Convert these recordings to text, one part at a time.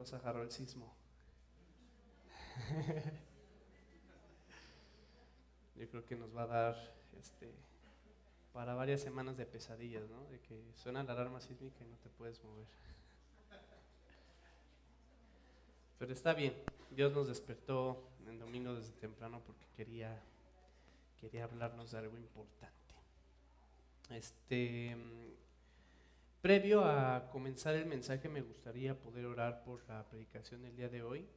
Nos agarró el sismo. Yo creo que nos va a dar para varias semanas de pesadillas, ¿no? De que suena la alarma sísmica y no te puedes mover. Pero está bien, Dios nos despertó el domingo desde temprano porque quería hablarnos de algo importante. Previo a comenzar el mensaje me gustaría poder orar por la predicación del día de hoy.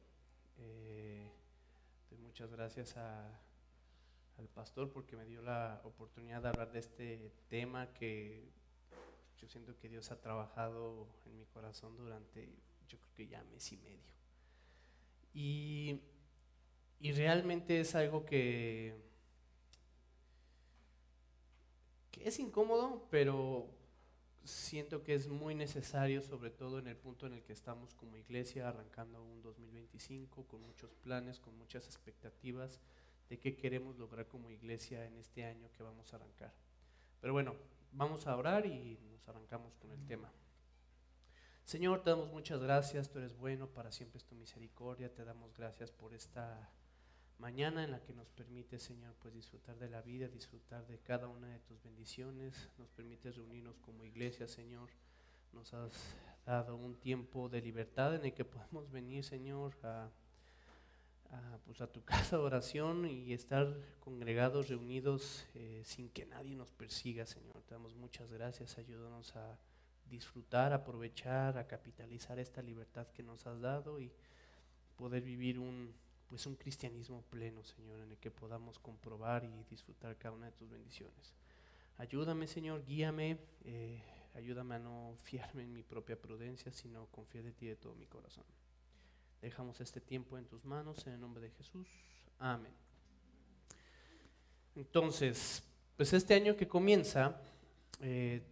Doy muchas gracias al pastor porque me dio la oportunidad de hablar de este tema que yo siento que Dios ha trabajado en mi corazón durante, yo creo que ya mes y medio. Y realmente es algo que es incómodo, pero siento que es muy necesario, sobre todo en el punto en el que estamos como iglesia, arrancando un 2025 con muchos planes, con muchas expectativas de qué queremos lograr como iglesia en este año que vamos a arrancar. Pero bueno, vamos a orar y nos arrancamos con el tema. Señor, te damos muchas gracias, tú eres bueno, para siempre es tu misericordia, te damos gracias por esta mañana en la que nos permite, Señor, pues disfrutar de la vida, disfrutar de cada una de tus bendiciones, nos permites reunirnos como iglesia, Señor, nos has dado un tiempo de libertad en el que podemos venir, Señor, a tu casa de oración y estar congregados, reunidos, sin que nadie nos persiga, Señor. Te damos muchas gracias, ayúdanos a disfrutar, aprovechar, a capitalizar esta libertad que nos has dado y poder vivir un cristianismo pleno, Señor, en el que podamos comprobar y disfrutar cada una de tus bendiciones. Ayúdame, Señor, guíame, ayúdame a no fiarme en mi propia prudencia, sino confiar de ti de todo mi corazón. Dejamos este tiempo en tus manos, en el nombre de Jesús. Amén. Entonces, pues este año que comienza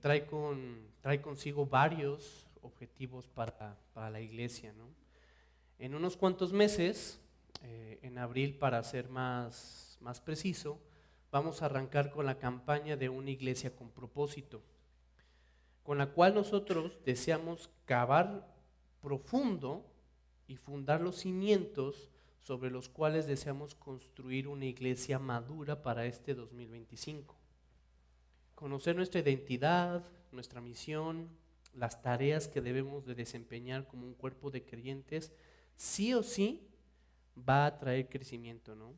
trae consigo varios objetivos para la iglesia, ¿no? En unos cuantos meses, en abril para ser más preciso, vamos a arrancar con la campaña de una iglesia con propósito, con la cual nosotros deseamos cavar profundo y fundar los cimientos sobre los cuales deseamos construir una iglesia madura para este 2025. Conocer nuestra identidad, nuestra misión, las tareas que debemos de desempeñar como un cuerpo de creyentes, sí o sí va a traer crecimiento, ¿no?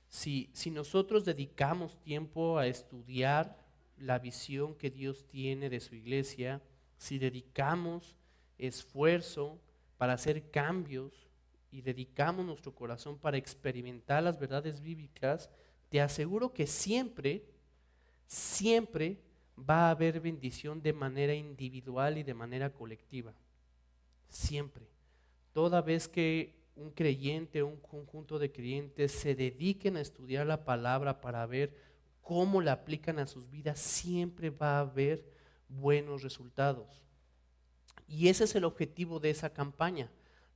Si nosotros dedicamos tiempo a estudiar la visión que Dios tiene de su iglesia, si dedicamos esfuerzo para hacer cambios y dedicamos nuestro corazón para experimentar las verdades bíblicas, te aseguro que siempre va a haber bendición de manera individual y de manera colectiva. Siempre. Toda vez que un creyente o un conjunto de creyentes se dediquen a estudiar la palabra para ver cómo la aplican a sus vidas, siempre va a haber buenos resultados. Y ese es el objetivo de esa campaña,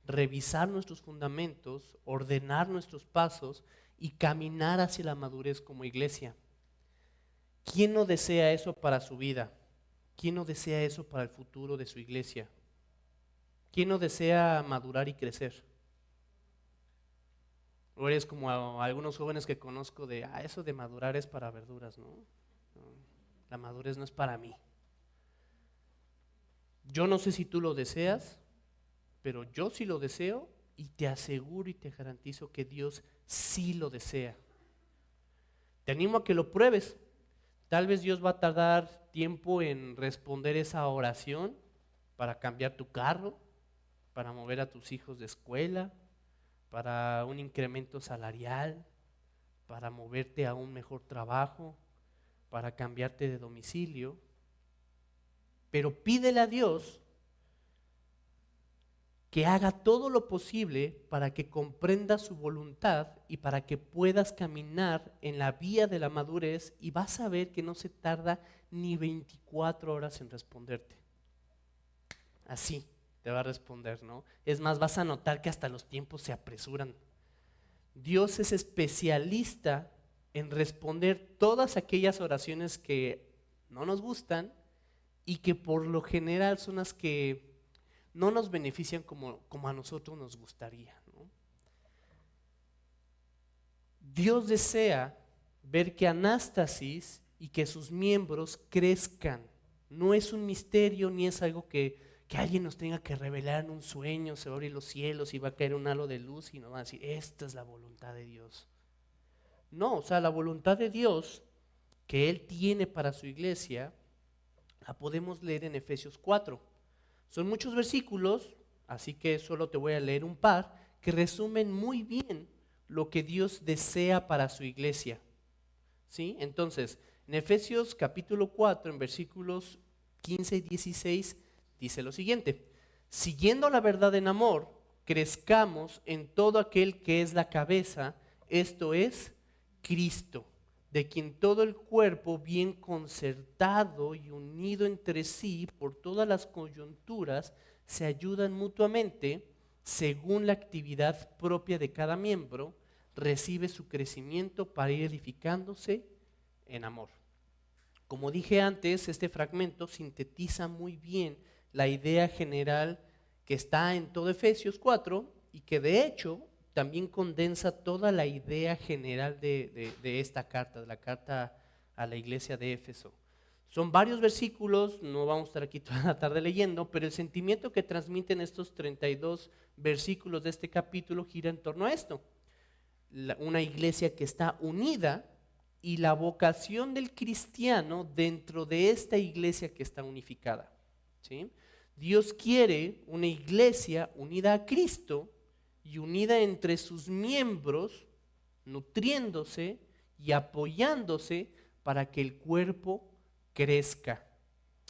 revisar nuestros fundamentos, ordenar nuestros pasos y caminar hacia la madurez como iglesia. ¿Quién no desea eso para su vida? ¿Quién no desea eso para el futuro de su iglesia? ¿Quién no desea madurar y crecer? O eres como algunos jóvenes que conozco de, eso de madurar es para verduras, ¿no? La madurez no es para mí. Yo no sé si tú lo deseas, pero yo sí lo deseo y te aseguro y te garantizo que Dios sí lo desea. Te animo a que lo pruebes. Tal vez Dios va a tardar tiempo en responder esa oración para cambiar tu carro, para mover a tus hijos de escuela, para un incremento salarial, para moverte a un mejor trabajo, para cambiarte de domicilio. Pero pídele a Dios que haga todo lo posible para que comprendas su voluntad y para que puedas caminar en la vía de la madurez, y vas a ver que no se tarda ni 24 horas en responderte. Así te va a responder, ¿no? Es más, vas a notar que hasta los tiempos se apresuran. Dios es especialista en responder todas aquellas oraciones que no nos gustan y que por lo general son las que no nos benefician como a nosotros nos gustaría, ¿no? Dios desea ver que Anástasis y que sus miembros crezcan. No es un misterio ni es algo que alguien nos tenga que revelar en un sueño, se va a abrir los cielos y va a caer un halo de luz y nos va a decir, esta es la voluntad de Dios. No, o sea, la voluntad de Dios que Él tiene para su iglesia, la podemos leer en Efesios 4. Son muchos versículos, así que solo te voy a leer un par, que resumen muy bien lo que Dios desea para su iglesia. ¿Sí? Entonces, en Efesios capítulo 4, en versículos 15 y 16, dice lo siguiente: siguiendo la verdad en amor, crezcamos en todo aquel que es la cabeza, esto es Cristo, de quien todo el cuerpo, bien concertado y unido entre sí por todas las coyunturas, se ayudan mutuamente, según la actividad propia de cada miembro, recibe su crecimiento para ir edificándose en amor. Como dije antes, este fragmento sintetiza muy bien la idea general que está en todo Efesios 4 y que de hecho también condensa toda la idea general de esta carta, de la carta a la iglesia de Éfeso. Son varios versículos, no vamos a estar aquí toda la tarde leyendo, pero el sentimiento que transmiten estos 32 versículos de este capítulo gira en torno a esto. Una iglesia que está unida y la vocación del cristiano dentro de esta iglesia que está unificada, ¿sí? Dios quiere una iglesia unida a Cristo y unida entre sus miembros, nutriéndose y apoyándose para que el cuerpo crezca.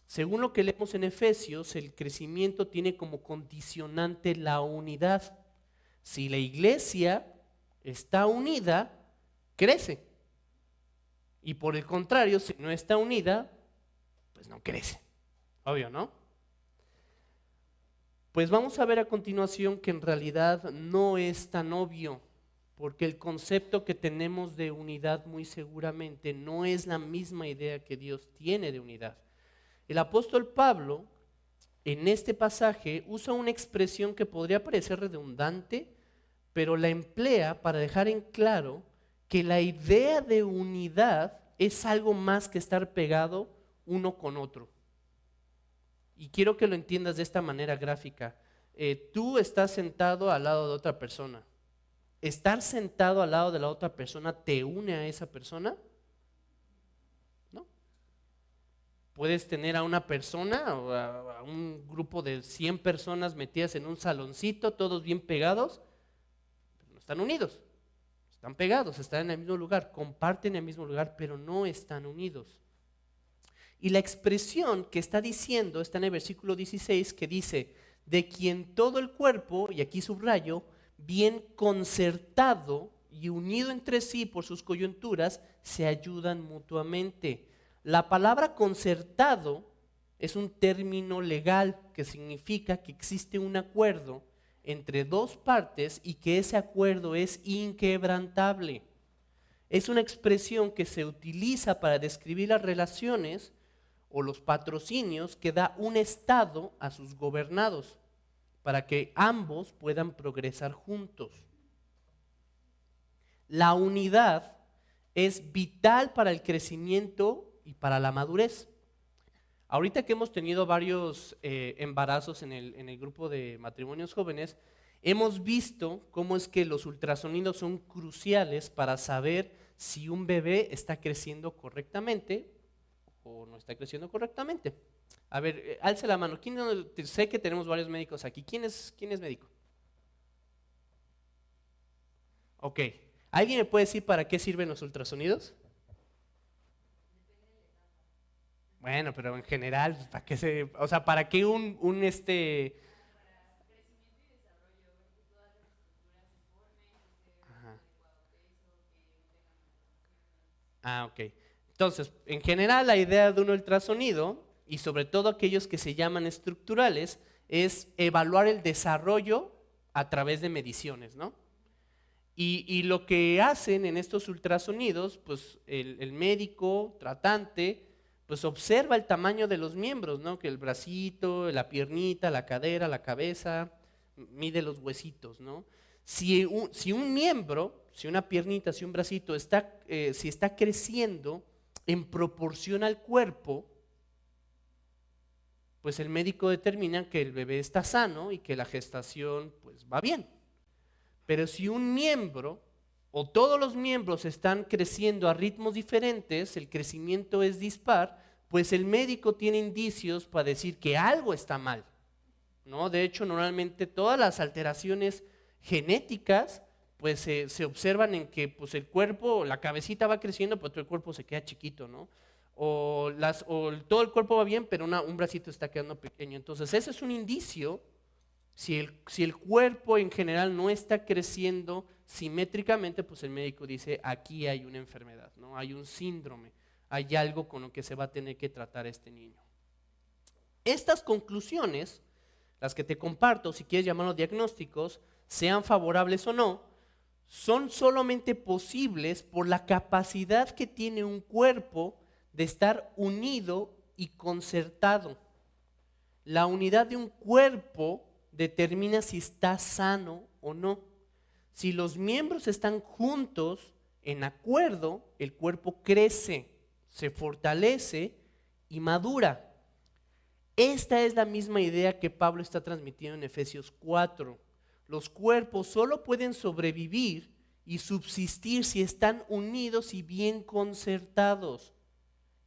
Según lo que leemos en Efesios, el crecimiento tiene como condicionante la unidad. Si la iglesia está unida, crece. Y por el contrario, si no está unida, pues no crece. Obvio, ¿no? Pues vamos a ver a continuación que en realidad no es tan obvio, porque el concepto que tenemos de unidad muy seguramente no es la misma idea que Dios tiene de unidad. El apóstol Pablo en este pasaje usa una expresión que podría parecer redundante, pero la emplea para dejar en claro que la idea de unidad es algo más que estar pegado uno con otro. Y quiero que lo entiendas de esta manera gráfica. Tú estás sentado al lado de otra persona. ¿Estar sentado al lado de la otra persona te une a esa persona? No. Puedes tener a una persona o a un grupo de 100 personas metidas en un saloncito, todos bien pegados, pero no están unidos. Están pegados, están en el mismo lugar, comparten el mismo lugar, pero no están unidos. Y la expresión que está diciendo está en el versículo 16, que dice, de quien todo el cuerpo, y aquí subrayo, bien concertado y unido entre sí por sus coyunturas, se ayudan mutuamente. La palabra concertado es un término legal que significa que existe un acuerdo entre dos partes y que ese acuerdo es inquebrantable. Es una expresión que se utiliza para describir las relaciones o los patrocinios que da un estado a sus gobernados para que ambos puedan progresar juntos. La unidad es vital para el crecimiento y para la madurez. Ahorita que hemos tenido varios embarazos en el grupo de matrimonios jóvenes, hemos visto cómo es que los ultrasonidos son cruciales para saber si un bebé está creciendo correctamente o no está creciendo correctamente. A ver, alce la mano. Sé que tenemos varios médicos aquí. ¿Quién es médico? Ok. ¿Alguien me puede decir para qué sirven los ultrasonidos? Bueno, pero en general, ¿para qué o sea, para qué Ajá. Ok. Entonces, en general la idea de un ultrasonido, y sobre todo aquellos que se llaman estructurales, es evaluar el desarrollo a través de mediciones, ¿no? Y lo que hacen en estos ultrasonidos, pues el médico tratante pues observa el tamaño de los miembros, ¿no? Que el bracito, la piernita, la cadera, la cabeza, mide los huesitos, ¿no? Si un miembro, si una piernita, si un bracito si está creciendo en proporción al cuerpo, pues el médico determina que el bebé está sano y que la gestación pues va bien. Pero si un miembro o todos los miembros están creciendo a ritmos diferentes, el crecimiento es dispar, pues el médico tiene indicios para decir que algo está mal, ¿no? De hecho, normalmente todas las alteraciones genéticas pues se observan en que pues el cuerpo, la cabecita va creciendo, pero todo el cuerpo se queda chiquito, ¿no? O todo el cuerpo va bien, pero un bracito está quedando pequeño. Entonces, ese es un indicio. Si el cuerpo en general no está creciendo simétricamente, pues el médico dice, aquí hay una enfermedad, ¿no? Hay un síndrome, hay algo con lo que se va a tener que tratar este niño. Estas conclusiones, las que te comparto, si quieres llamarlos diagnósticos, sean favorables o no, son solamente posibles por la capacidad que tiene un cuerpo de estar unido y concertado. La unidad de un cuerpo determina si está sano o no. Si los miembros están juntos, en acuerdo, el cuerpo crece, se fortalece y madura. Esta es la misma idea que Pablo está transmitiendo en Efesios 4. Los cuerpos solo pueden sobrevivir y subsistir si están unidos y bien concertados.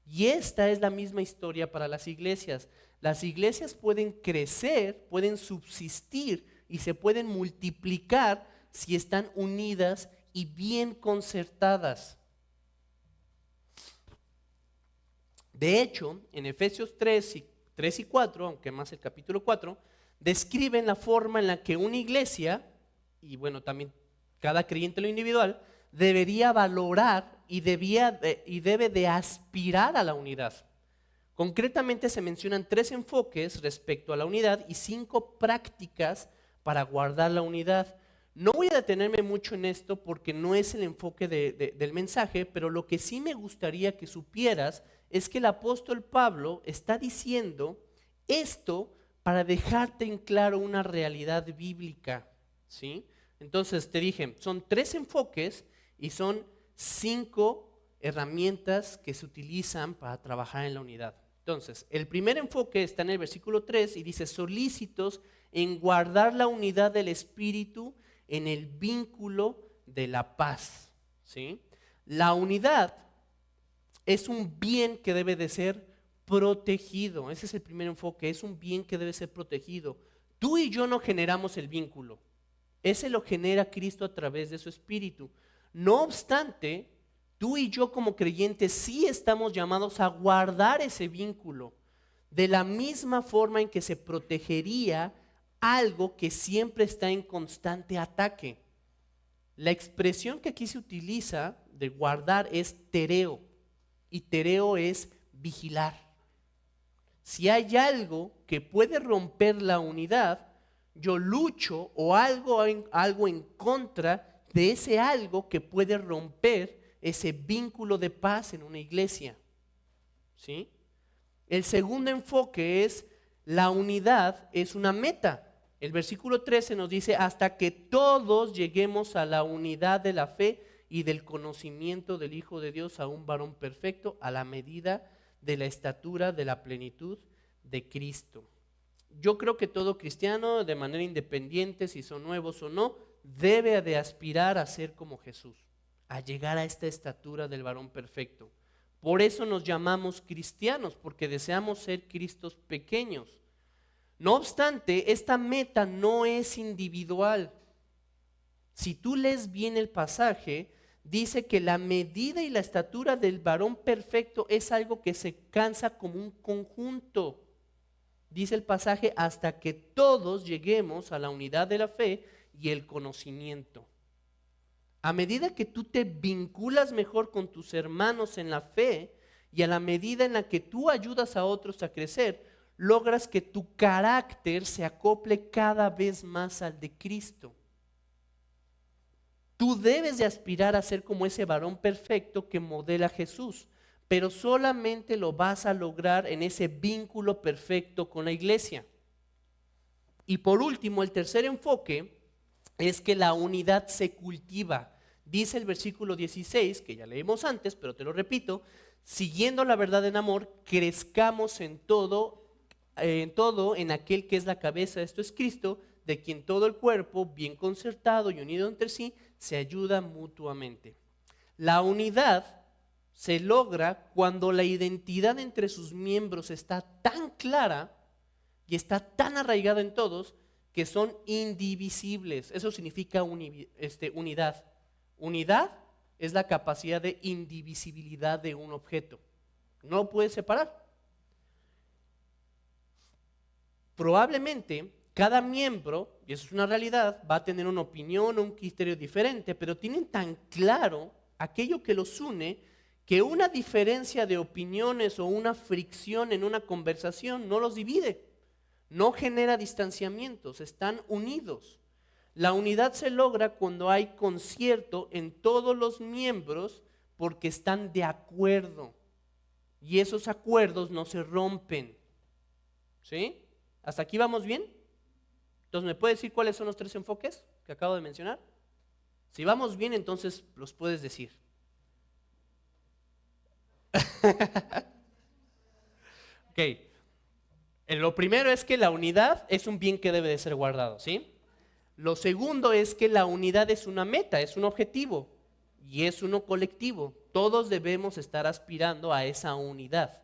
Y esta es la misma historia para las iglesias. Las iglesias pueden crecer, pueden subsistir y se pueden multiplicar si están unidas y bien concertadas. De hecho, en Efesios 3 y 4, aunque más el capítulo 4, describen la forma en la que una iglesia, y bueno, también cada creyente en lo individual, debería valorar y debe de aspirar a la unidad. Concretamente se mencionan 3 enfoques respecto a la unidad y 5 prácticas para guardar la unidad. No voy a detenerme mucho en esto porque no es el enfoque del mensaje, pero lo que sí me gustaría que supieras es que el apóstol Pablo está diciendo esto para dejarte en claro una realidad bíblica, ¿sí? Entonces te dije, son 3 enfoques y son 5 herramientas que se utilizan para trabajar en la unidad. Entonces, el primer enfoque está en el versículo 3 y dice, solícitos en guardar la unidad del espíritu en el vínculo de la paz, ¿sí? La unidad es un bien que debe de ser protegido. Ese es el primer enfoque, es un bien que debe ser protegido. Tú y yo no generamos el vínculo. Ese lo genera Cristo a través de su espíritu. No obstante, tú y yo como creyentes sí estamos llamados a guardar ese vínculo de la misma forma en que se protegería algo que siempre está en constante ataque. La expresión que aquí se utiliza de guardar es tereo, y tereo es vigilar. Si hay algo que puede romper la unidad, yo lucho o algo en contra de ese algo que puede romper ese vínculo de paz en una iglesia, ¿sí? El segundo enfoque es la unidad es una meta. El versículo 13 nos dice hasta que todos lleguemos a la unidad de la fe y del conocimiento del Hijo de Dios, a un varón perfecto, a la medida de la estatura de la plenitud de Cristo. Yo creo que todo cristiano, de manera independiente, si son nuevos o no, debe de aspirar a ser como Jesús, a llegar a esta estatura del varón perfecto. Por eso nos llamamos cristianos, porque deseamos ser Cristos pequeños. No obstante, esta meta no es individual. Si tú lees bien el pasaje, dice que la medida y la estatura del varón perfecto es algo que se alcanza como un conjunto. Dice el pasaje, hasta que todos lleguemos a la unidad de la fe y el conocimiento. A medida que tú te vinculas mejor con tus hermanos en la fe y a la medida en la que tú ayudas a otros a crecer, logras que tu carácter se acople cada vez más al de Cristo. Tú debes de aspirar a ser como ese varón perfecto que modela Jesús, pero solamente lo vas a lograr en ese vínculo perfecto con la iglesia. Y por último, el tercer enfoque es que la unidad se cultiva. Dice el versículo 16, que ya leímos antes, pero te lo repito: siguiendo la verdad en amor, crezcamos en todo, en aquel que es la cabeza, esto es Cristo, de quien todo el cuerpo, bien concertado y unido entre sí, se ayuda mutuamente. La unidad se logra cuando la identidad entre sus miembros está tan clara y está tan arraigada en todos que son indivisibles. Eso significa unidad. Unidad es la capacidad de indivisibilidad de un objeto. No lo puedes separar. Probablemente cada miembro, y eso es una realidad, va a tener una opinión o un criterio diferente, pero tienen tan claro aquello que los une que una diferencia de opiniones o una fricción en una conversación no los divide, no genera distanciamientos, están unidos. La unidad se logra cuando hay concierto en todos los miembros porque están de acuerdo y esos acuerdos no se rompen. ¿Sí? ¿Hasta aquí vamos bien? Entonces, ¿me puedes decir cuáles son los tres enfoques que acabo de mencionar? Si vamos bien, entonces los puedes decir. Ok. Lo primero es que la unidad es un bien que debe de ser guardado, ¿sí? Lo segundo es que la unidad es una meta, es un objetivo y es uno colectivo. Todos debemos estar aspirando a esa unidad.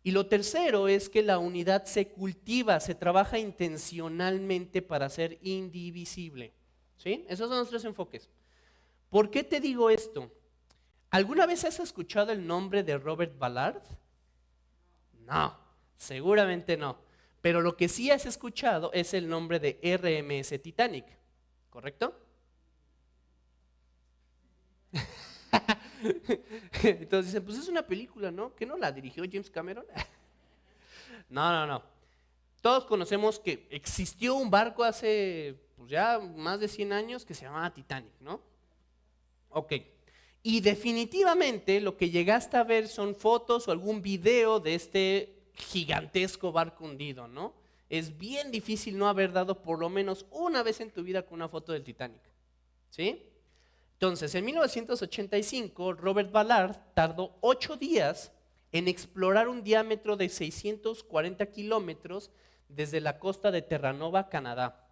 Y lo tercero es que la unidad se cultiva, se trabaja intencionalmente para ser indivisible. ¿Sí? Esos son los tres enfoques. ¿Por qué te digo esto? ¿Alguna vez has escuchado el nombre de Robert Ballard? No, seguramente no. Pero lo que sí has escuchado es el nombre de RMS Titanic, ¿correcto? Entonces dicen, pues es una película, ¿no? ¿Que no la dirigió James Cameron? No. Todos conocemos que existió un barco hace pues ya más de 100 años que se llamaba Titanic, ¿no? Ok. Y definitivamente lo que llegaste a ver son fotos o algún video de este gigantesco barco hundido, ¿no? Es bien difícil no haber dado por lo menos una vez en tu vida con una foto del Titanic, ¿sí? Entonces, en 1985, Robert Ballard tardó 8 días en explorar un diámetro de 640 kilómetros desde la costa de Terranova, Canadá.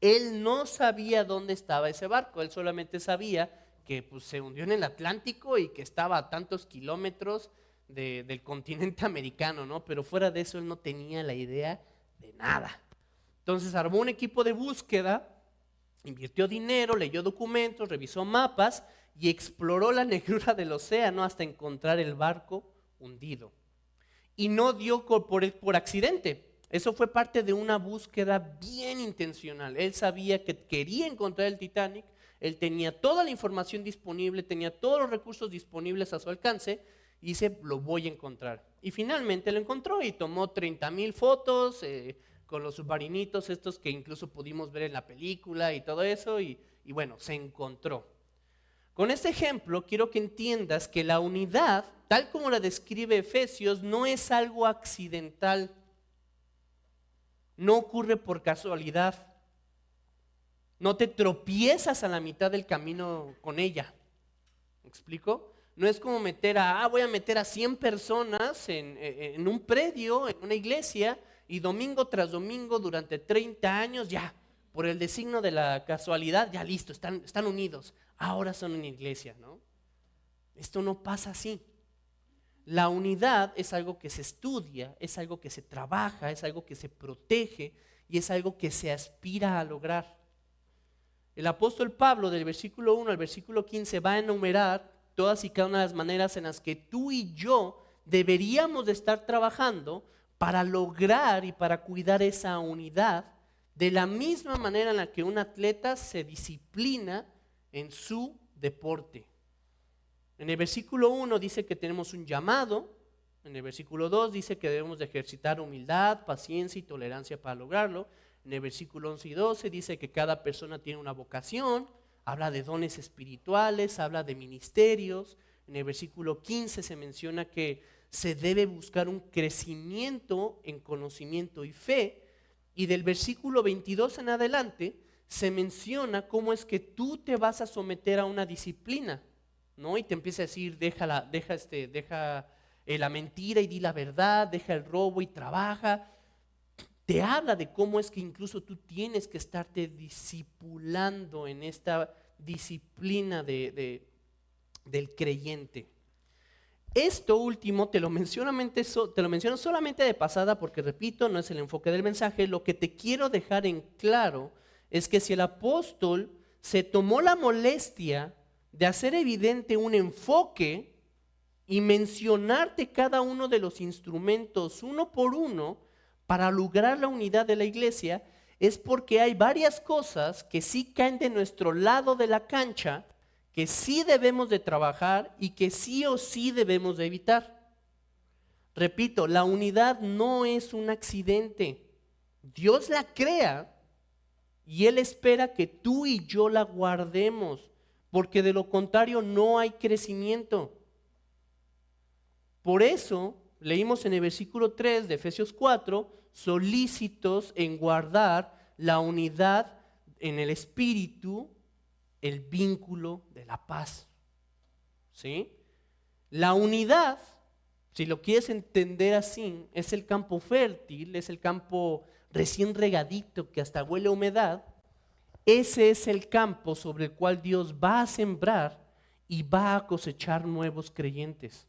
Él no sabía dónde estaba ese barco, él solamente sabía que pues, se hundió en el Atlántico y que estaba a tantos kilómetros del continente americano, ¿no? Pero fuera de eso él no tenía la idea de nada. Entonces armó un equipo de búsqueda, invirtió dinero, leyó documentos, revisó mapas y exploró la negrura del océano hasta encontrar el barco hundido. Y no dio por accidente. Eso fue parte de una búsqueda bien intencional. Él sabía que quería encontrar el Titanic, él tenía toda la información disponible, tenía todos los recursos disponibles a su alcance y dice, lo voy a encontrar. Y finalmente lo encontró y tomó 30,000 fotos con los submarinitos estos que incluso pudimos ver en la película y todo eso y bueno, se encontró. Con este ejemplo quiero que entiendas que la unidad, tal como la describe Efesios, no es algo accidental. No ocurre por casualidad. No te tropiezas a la mitad del camino con ella. ¿Me explico? No es como voy a meter a 100 personas en un predio, en una iglesia, y domingo tras domingo durante 30 años, ya, por el designo de la casualidad, ya listo, están unidos. Ahora son una iglesia, ¿no? Esto no pasa así. La unidad es algo que se estudia, es algo que se trabaja, es algo que se protege y es algo que se aspira a lograr. El apóstol Pablo del versículo 1 al versículo 15 va a enumerar todas y cada una de las maneras en las que tú y yo deberíamos de estar trabajando para lograr y para cuidar esa unidad de la misma manera en la que un atleta se disciplina en su deporte. En el versículo 1 dice que tenemos un llamado, en el versículo 2 dice que debemos de ejercitar humildad, paciencia y tolerancia para lograrlo. En el versículo 11 y 12 dice que cada persona tiene una vocación, habla de dones espirituales, habla de ministerios. En el versículo 15 se menciona que se debe buscar un crecimiento en conocimiento y fe. Y del versículo 22 en adelante se menciona cómo es que tú te vas a someter a una disciplina, ¿no? Y te empieza a decir, deja la mentira y di la verdad, deja el robo y trabaja. Te habla de cómo es que incluso tú tienes que estarte discipulando en esta disciplina del creyente. Esto último te lo menciono solamente de pasada porque, repito, no es el enfoque del mensaje. Lo que te quiero dejar en claro es que si el apóstol se tomó la molestia de hacer evidente un enfoque y mencionarte cada uno de los instrumentos uno por uno para lograr la unidad de la iglesia, es porque hay varias cosas que sí caen de nuestro lado de la cancha, que sí debemos de trabajar y que sí o sí debemos de evitar. Repito, la unidad no es un accidente. Dios la crea y Él espera que tú y yo la guardemos, porque de lo contrario no hay crecimiento. Por eso leímos en el versículo 3 de Efesios 4, solícitos en guardar la unidad en el espíritu, el vínculo de la paz. ¿Sí? La unidad, si lo quieres entender así, es el campo fértil, es el campo recién regadito que hasta huele a humedad. Ese es el campo sobre el cual Dios va a sembrar y va a cosechar nuevos creyentes.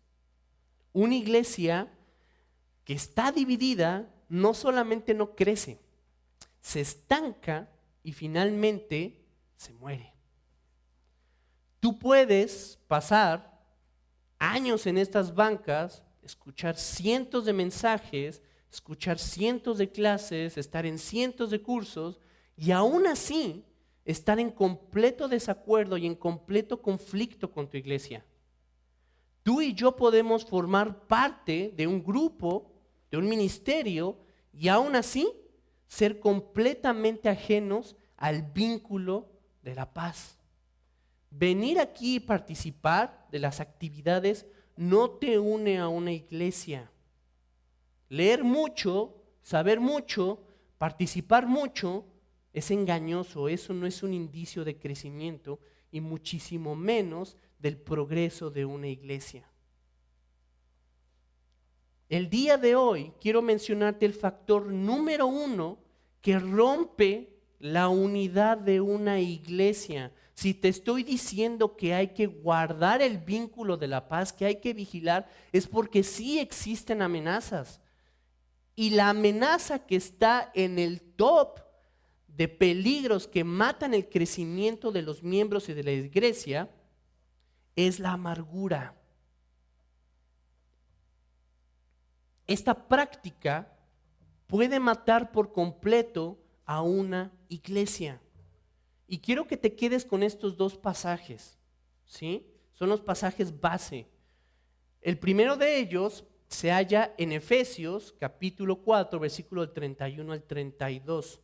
Una iglesia que está dividida no solamente no crece, se estanca y finalmente se muere. Tú puedes pasar años en estas bancas, escuchar cientos de mensajes, escuchar cientos de clases, estar en cientos de cursos y aún así estar en completo desacuerdo y en completo conflicto con tu iglesia. Tú y yo podemos formar parte de un grupo, de un ministerio, y aún así ser completamente ajenos al vínculo de la paz. Venir aquí y participar de las actividades no te une a una iglesia. Leer mucho, saber mucho, participar mucho es engañoso. Eso no es un indicio de crecimiento y muchísimo menos del progreso de una iglesia. El día de hoy quiero mencionarte el factor número 1 que rompe la unidad de una iglesia. Si te estoy diciendo que hay que guardar el vínculo de la paz, que hay que vigilar, es porque sí existen amenazas. Y la amenaza que está en el top de peligros que matan el crecimiento de los miembros y de la iglesia es la amargura. Esta práctica puede matar por completo a una iglesia. Y quiero que te quedes con estos dos pasajes, ¿sí? Son los pasajes base. El primero de ellos se halla en Efesios capítulo 4, versículo del 31 al 32.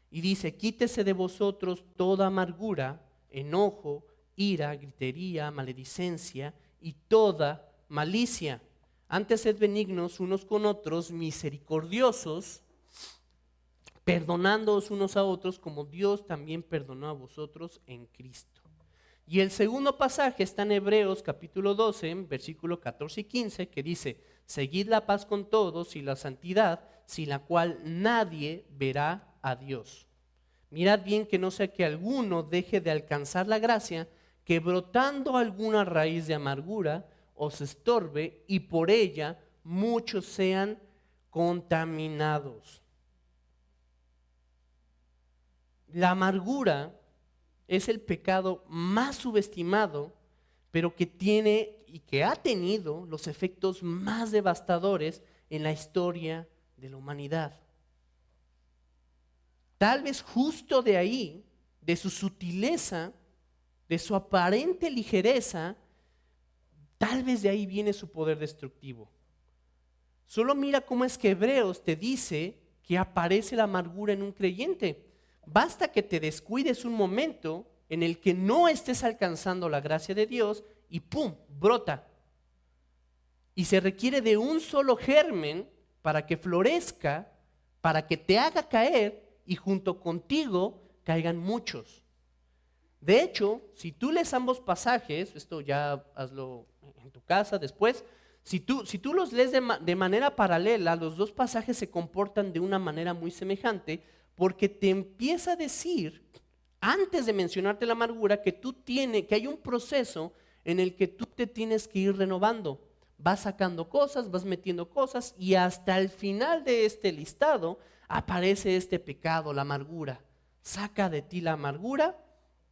Y dice, quítese de vosotros toda amargura, enojo, ira, gritería, maledicencia y toda malicia. Antes sed benignos unos con otros, misericordiosos, perdonándoos unos a otros como Dios también perdonó a vosotros en Cristo. Y el segundo pasaje está en Hebreos capítulo 12, versículo 14 y 15, que dice, seguid la paz con todos y la santidad, sin la cual nadie verá a Dios. Mirad bien que no sea que alguno deje de alcanzar la gracia, que brotando alguna raíz de amargura os estorbe y por ella muchos sean contaminados. La amargura es el pecado más subestimado, pero que tiene y que ha tenido los efectos más devastadores en la historia de la humanidad. Tal vez justo de ahí, de su sutileza, de su aparente ligereza, tal vez de ahí viene su poder destructivo. Solo mira cómo es que Hebreos te dice que aparece la amargura en un creyente. Basta que te descuides un momento en el que no estés alcanzando la gracia de Dios y ¡pum!, brota. Y se requiere de un solo germen para que florezca, para que te haga caer y junto contigo caigan muchos. De hecho, si tú lees ambos pasajes, esto ya hazlo en tu casa después, si tú los lees de manera paralela, los dos pasajes se comportan de una manera muy semejante porque te empieza a decir, antes de mencionarte la amargura, que que hay un proceso en el que tú te tienes que ir renovando. Vas sacando cosas, vas metiendo cosas y hasta el final de este listado aparece este pecado, la amargura. Saca de ti la amargura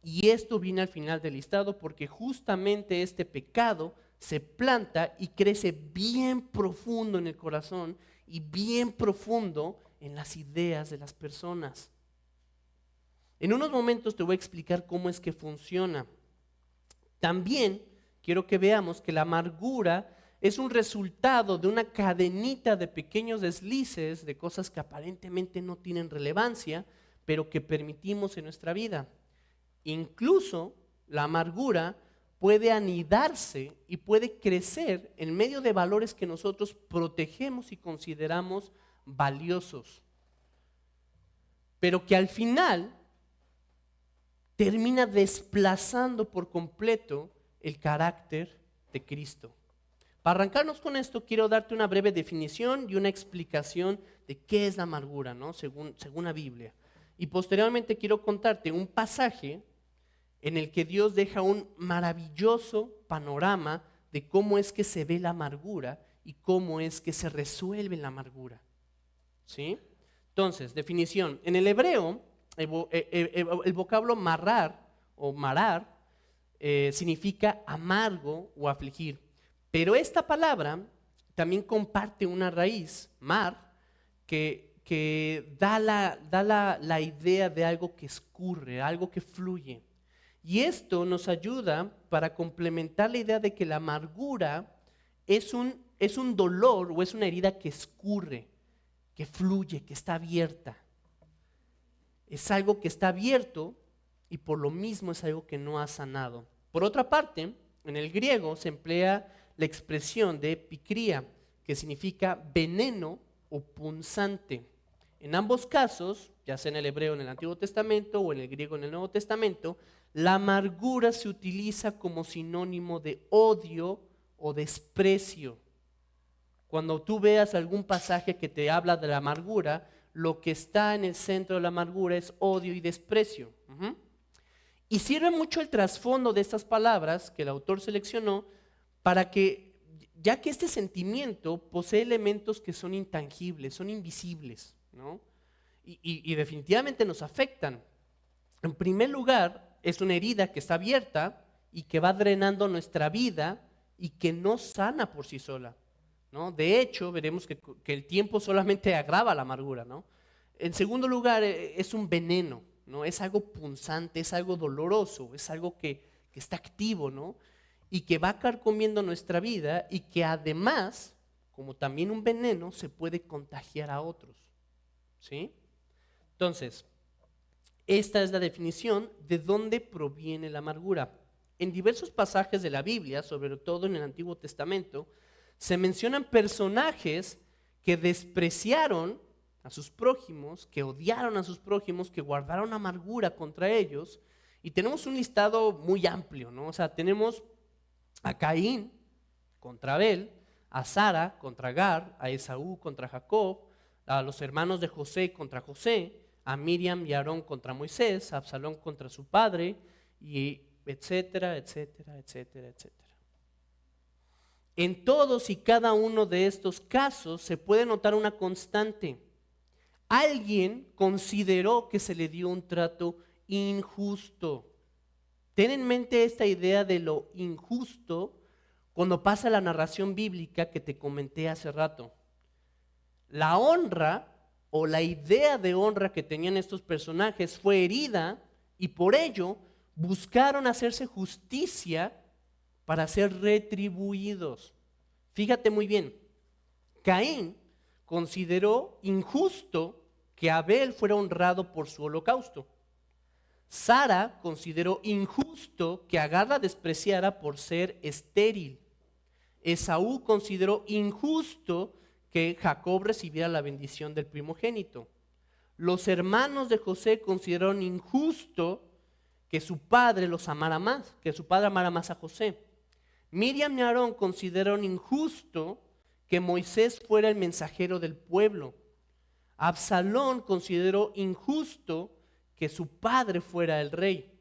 y esto viene al final del listado porque justamente este pecado se planta y crece bien profundo en el corazón y bien profundo en las ideas de las personas. En unos momentos te voy a explicar cómo es que funciona. También quiero que veamos que la amargura es un resultado de una cadenita de pequeños deslices de cosas que aparentemente no tienen relevancia, pero que permitimos en nuestra vida. Incluso la amargura puede anidarse y puede crecer en medio de valores que nosotros protegemos y consideramos valiosos, pero que al final termina desplazando por completo el carácter de Cristo. Para arrancarnos con esto, quiero darte una breve definición y una explicación de qué es la amargura, ¿no? Según la Biblia. Y posteriormente quiero contarte un pasaje en el que Dios deja un maravilloso panorama de cómo es que se ve la amargura y cómo es que se resuelve la amargura. ¿Sí? Entonces, definición. En el hebreo, el vocablo marrar o marar significa amargo o afligir. Pero esta palabra también comparte una raíz, mar, que da la idea de algo que escurre, algo que fluye. Y esto nos ayuda para complementar la idea de que la amargura es un dolor o es una herida que escurre, que fluye, que está abierta. Es algo que está abierto y por lo mismo es algo que no ha sanado. Por otra parte, en el griego se emplea la expresión de epicría, que significa veneno o punzante. En ambos casos, ya sea en el hebreo en el Antiguo Testamento o en el griego en el Nuevo Testamento, la amargura se utiliza como sinónimo de odio o desprecio. Cuando tú veas algún pasaje que te habla de la amargura, lo que está en el centro de la amargura es odio y desprecio. Y sirve mucho el trasfondo de estas palabras que el autor seleccionó para que, ya que este sentimiento posee elementos que son intangibles, son invisibles, ¿no? Y definitivamente nos afectan. En primer lugar, es una herida que está abierta y que va drenando nuestra vida y que no sana por sí sola, ¿no? De hecho, veremos que el tiempo solamente agrava la amargura, ¿no? En segundo lugar, es un veneno, ¿no? Es algo punzante, es algo doloroso, es algo que está activo, ¿no? Y que va carcomiendo nuestra vida y que además, como también un veneno, se puede contagiar a otros, ¿sí? Entonces, esta es la definición de dónde proviene la amargura. En diversos pasajes de la Biblia, sobre todo en el Antiguo Testamento, se mencionan personajes que despreciaron a sus prójimos, que odiaron a sus prójimos, que guardaron amargura contra ellos. Y tenemos un listado muy amplio, ¿no? O sea, tenemos a Caín contra Abel, a Sara contra Agar, a Esaú contra Jacob, a los hermanos de José contra José, a Miriam y Aarón contra Moisés, a Absalón contra su padre, y etcétera, etcétera, etcétera, etcétera. En todos y cada uno de estos casos se puede notar una constante. Alguien consideró que se le dio un trato injusto. Ten en mente esta idea de lo injusto cuando pasa la narración bíblica que te comenté hace rato. La honra o la idea de honra que tenían estos personajes fue herida y por ello buscaron hacerse justicia para ser retribuidos. Fíjate muy bien, Caín consideró injusto que Abel fuera honrado por su holocausto. Sara consideró injusto que Agar la despreciara por ser estéril. Esaú consideró injusto que Jacob recibiera la bendición del primogénito. Los hermanos de José consideraron injusto que su padre los amara más, que su padre amara más a José. Miriam y Aarón consideraron injusto que Moisés fuera el mensajero del pueblo. Absalón consideró injusto que su padre fuera el rey.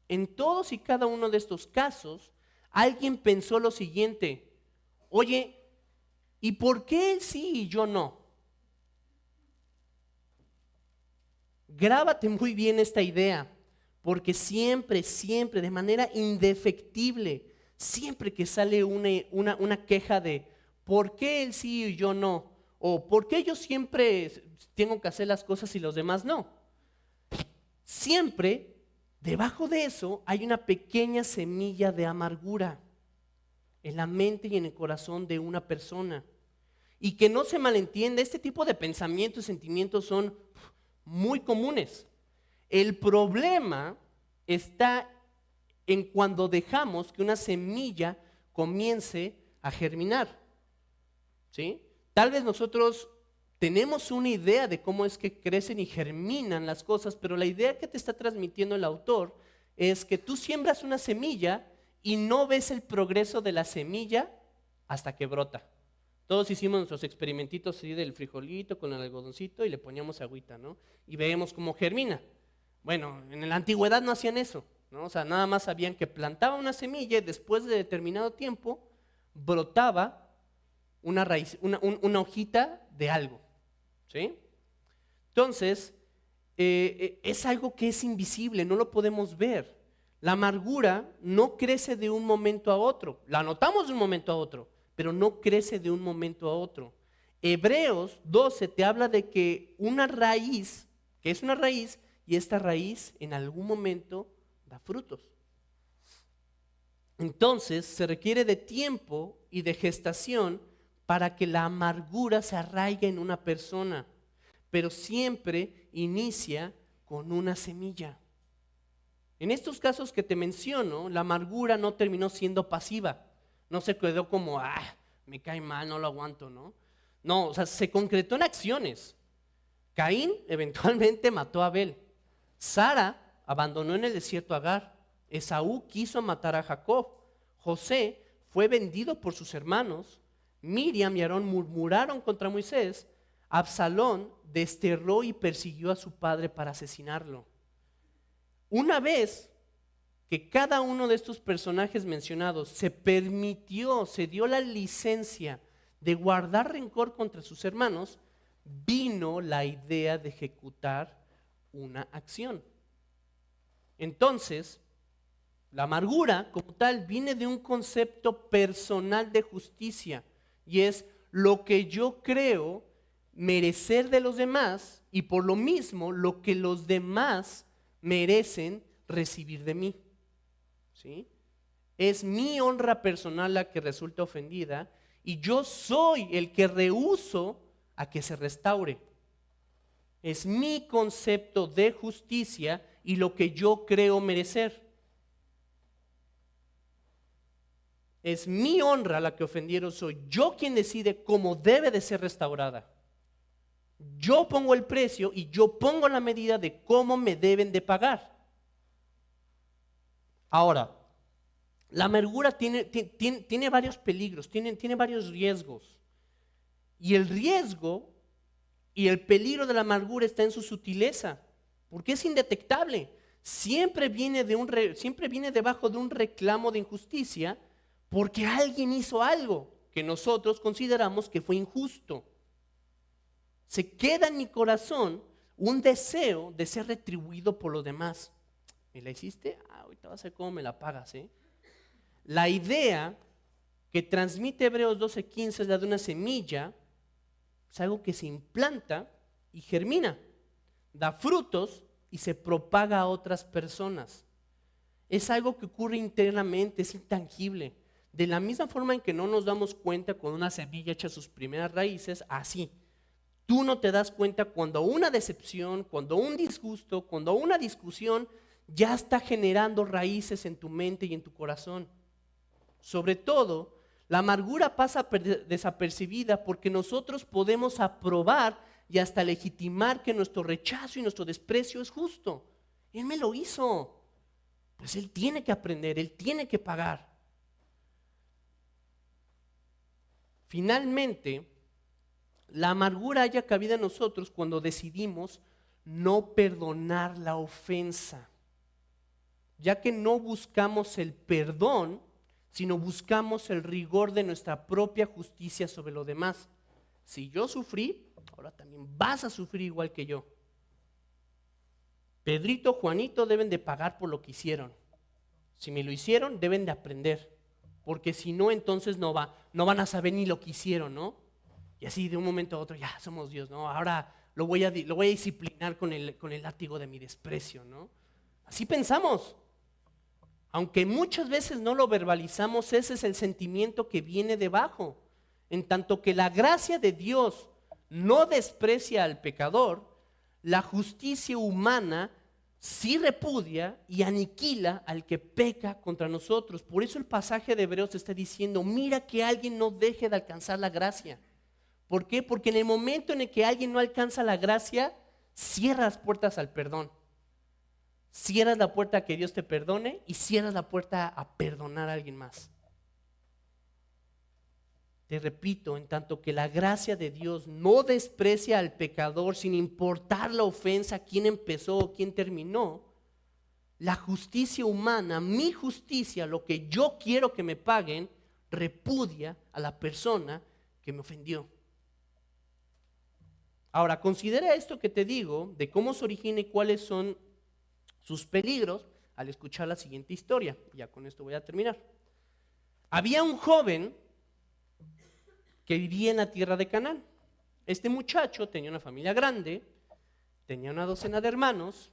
En todos y cada uno de estos casos, alguien pensó lo siguiente: oye, ¿y por qué él sí y yo no? Grábate muy bien esta idea, porque siempre, de manera indefectible, siempre que sale una queja de ¿por qué él sí y yo no? O ¿por qué yo siempre tengo que hacer las cosas y los demás no? Siempre debajo de eso hay una pequeña semilla de amargura en la mente y en el corazón de una persona. Y que no se malentienda, este tipo de pensamientos y sentimientos son muy comunes. El problema está en cuando dejamos que una semilla comience a germinar. ¿Sí? Tal vez nosotros tenemos una idea de cómo es que crecen y germinan las cosas, pero la idea que te está transmitiendo el autor es que tú siembras una semilla y no ves el progreso de la semilla hasta que brota. Todos hicimos nuestros experimentitos así del frijolito con el algodoncito y le poníamos agüita, ¿no? Y veíamos cómo germina. Bueno, en la antigüedad no hacían eso, ¿no? O sea, nada más sabían que plantaba una semilla y después de determinado tiempo brotaba una raíz, una hojita de algo, ¿sí? Entonces, es algo que es invisible, no lo podemos ver. La amargura no crece de un momento a otro, la notamos de un momento a otro, pero no crece de un momento a otro. Hebreos 12 te habla de que una raíz, que es una raíz, y esta raíz en algún momento da frutos. Entonces se requiere de tiempo y de gestación para que la amargura se arraigue en una persona, pero siempre inicia con una semilla. En estos casos que te menciono, la amargura no terminó siendo pasiva. No se quedó como, me cae mal, no lo aguanto, ¿no? No, o sea, se concretó en acciones. Caín eventualmente mató a Abel. Sara abandonó en el desierto a Agar. Esaú quiso matar a Jacob. José fue vendido por sus hermanos. Miriam y Aarón murmuraron contra Moisés. Absalón desterró y persiguió a su padre para asesinarlo. Una vez que cada uno de estos personajes mencionados se dio la licencia de guardar rencor contra sus hermanos, vino la idea de ejecutar una acción. Entonces, la amargura como tal viene de un concepto personal de justicia y es lo que yo creo merecer de los demás y por lo mismo lo que los demás merecen recibir de mí. ¿Sí? Es mi honra personal la que resulta ofendida y yo soy el que rehúso a que se restaure. Es mi concepto de justicia y lo que yo creo merecer. Es mi honra la que ofendieron, soy yo quien decide cómo debe de ser restaurada. Yo pongo el precio y yo pongo la medida de cómo me deben de pagar. Ahora, la amargura tiene varios peligros, tiene varios riesgos. Y el riesgo y el peligro de la amargura está en su sutileza, porque es indetectable. Siempre viene debajo de un reclamo de injusticia porque alguien hizo algo que nosotros consideramos que fue injusto. Se queda en mi corazón un deseo de ser retribuido por los demás. ¿Me la hiciste? Ahorita vas a ver cómo me la pagas, ¿eh? La idea que transmite Hebreos 12:15 es la de una semilla, es algo que se implanta y germina, da frutos y se propaga a otras personas. Es algo que ocurre internamente, es intangible. De la misma forma en que no nos damos cuenta cuando una semilla echa sus primeras raíces, así. Tú no te das cuenta cuando una decepción, cuando un disgusto, cuando una discusión ya está generando raíces en tu mente y en tu corazón. Sobre todo, la amargura pasa desapercibida porque nosotros podemos aprobar y hasta legitimar que nuestro rechazo y nuestro desprecio es justo. Él me lo hizo. Pues él tiene que aprender, él tiene que pagar. Finalmente, la amargura haya cabida en nosotros cuando decidimos no perdonar la ofensa, ya que no buscamos el perdón, sino buscamos el rigor de nuestra propia justicia sobre lo demás. Si yo sufrí, ahora también vas a sufrir igual que yo. Pedrito, Juanito deben de pagar por lo que hicieron. Si me lo hicieron, deben de aprender, porque si no, entonces no van a saber ni lo que hicieron, ¿no? Y así de un momento a otro, ya somos Dios, ¿no? Ahora lo voy a disciplinar con el látigo de mi desprecio, ¿no? Así pensamos. Aunque muchas veces no lo verbalizamos, ese es el sentimiento que viene debajo. En tanto que la gracia de Dios no desprecia al pecador, la justicia humana sí repudia y aniquila al que peca contra nosotros. Por eso el pasaje de Hebreos está diciendo, mira que alguien no deje de alcanzar la gracia. ¿Por qué? Porque en el momento en el que alguien no alcanza la gracia, cierra las puertas al perdón. Cierras la puerta a que Dios te perdone y cierras la puerta a perdonar a alguien más. Te repito, en tanto que la gracia de Dios no desprecia al pecador sin importar la ofensa, quién empezó o quién terminó, la justicia humana, mi justicia, lo que yo quiero que me paguen, repudia a la persona que me ofendió. Ahora, considera esto que te digo de cómo se origina y cuáles son sus peligros al escuchar la siguiente historia. Ya con esto voy a terminar. Había un joven que vivía en la tierra de Canaán. Este muchacho tenía una familia grande, tenía una docena de hermanos,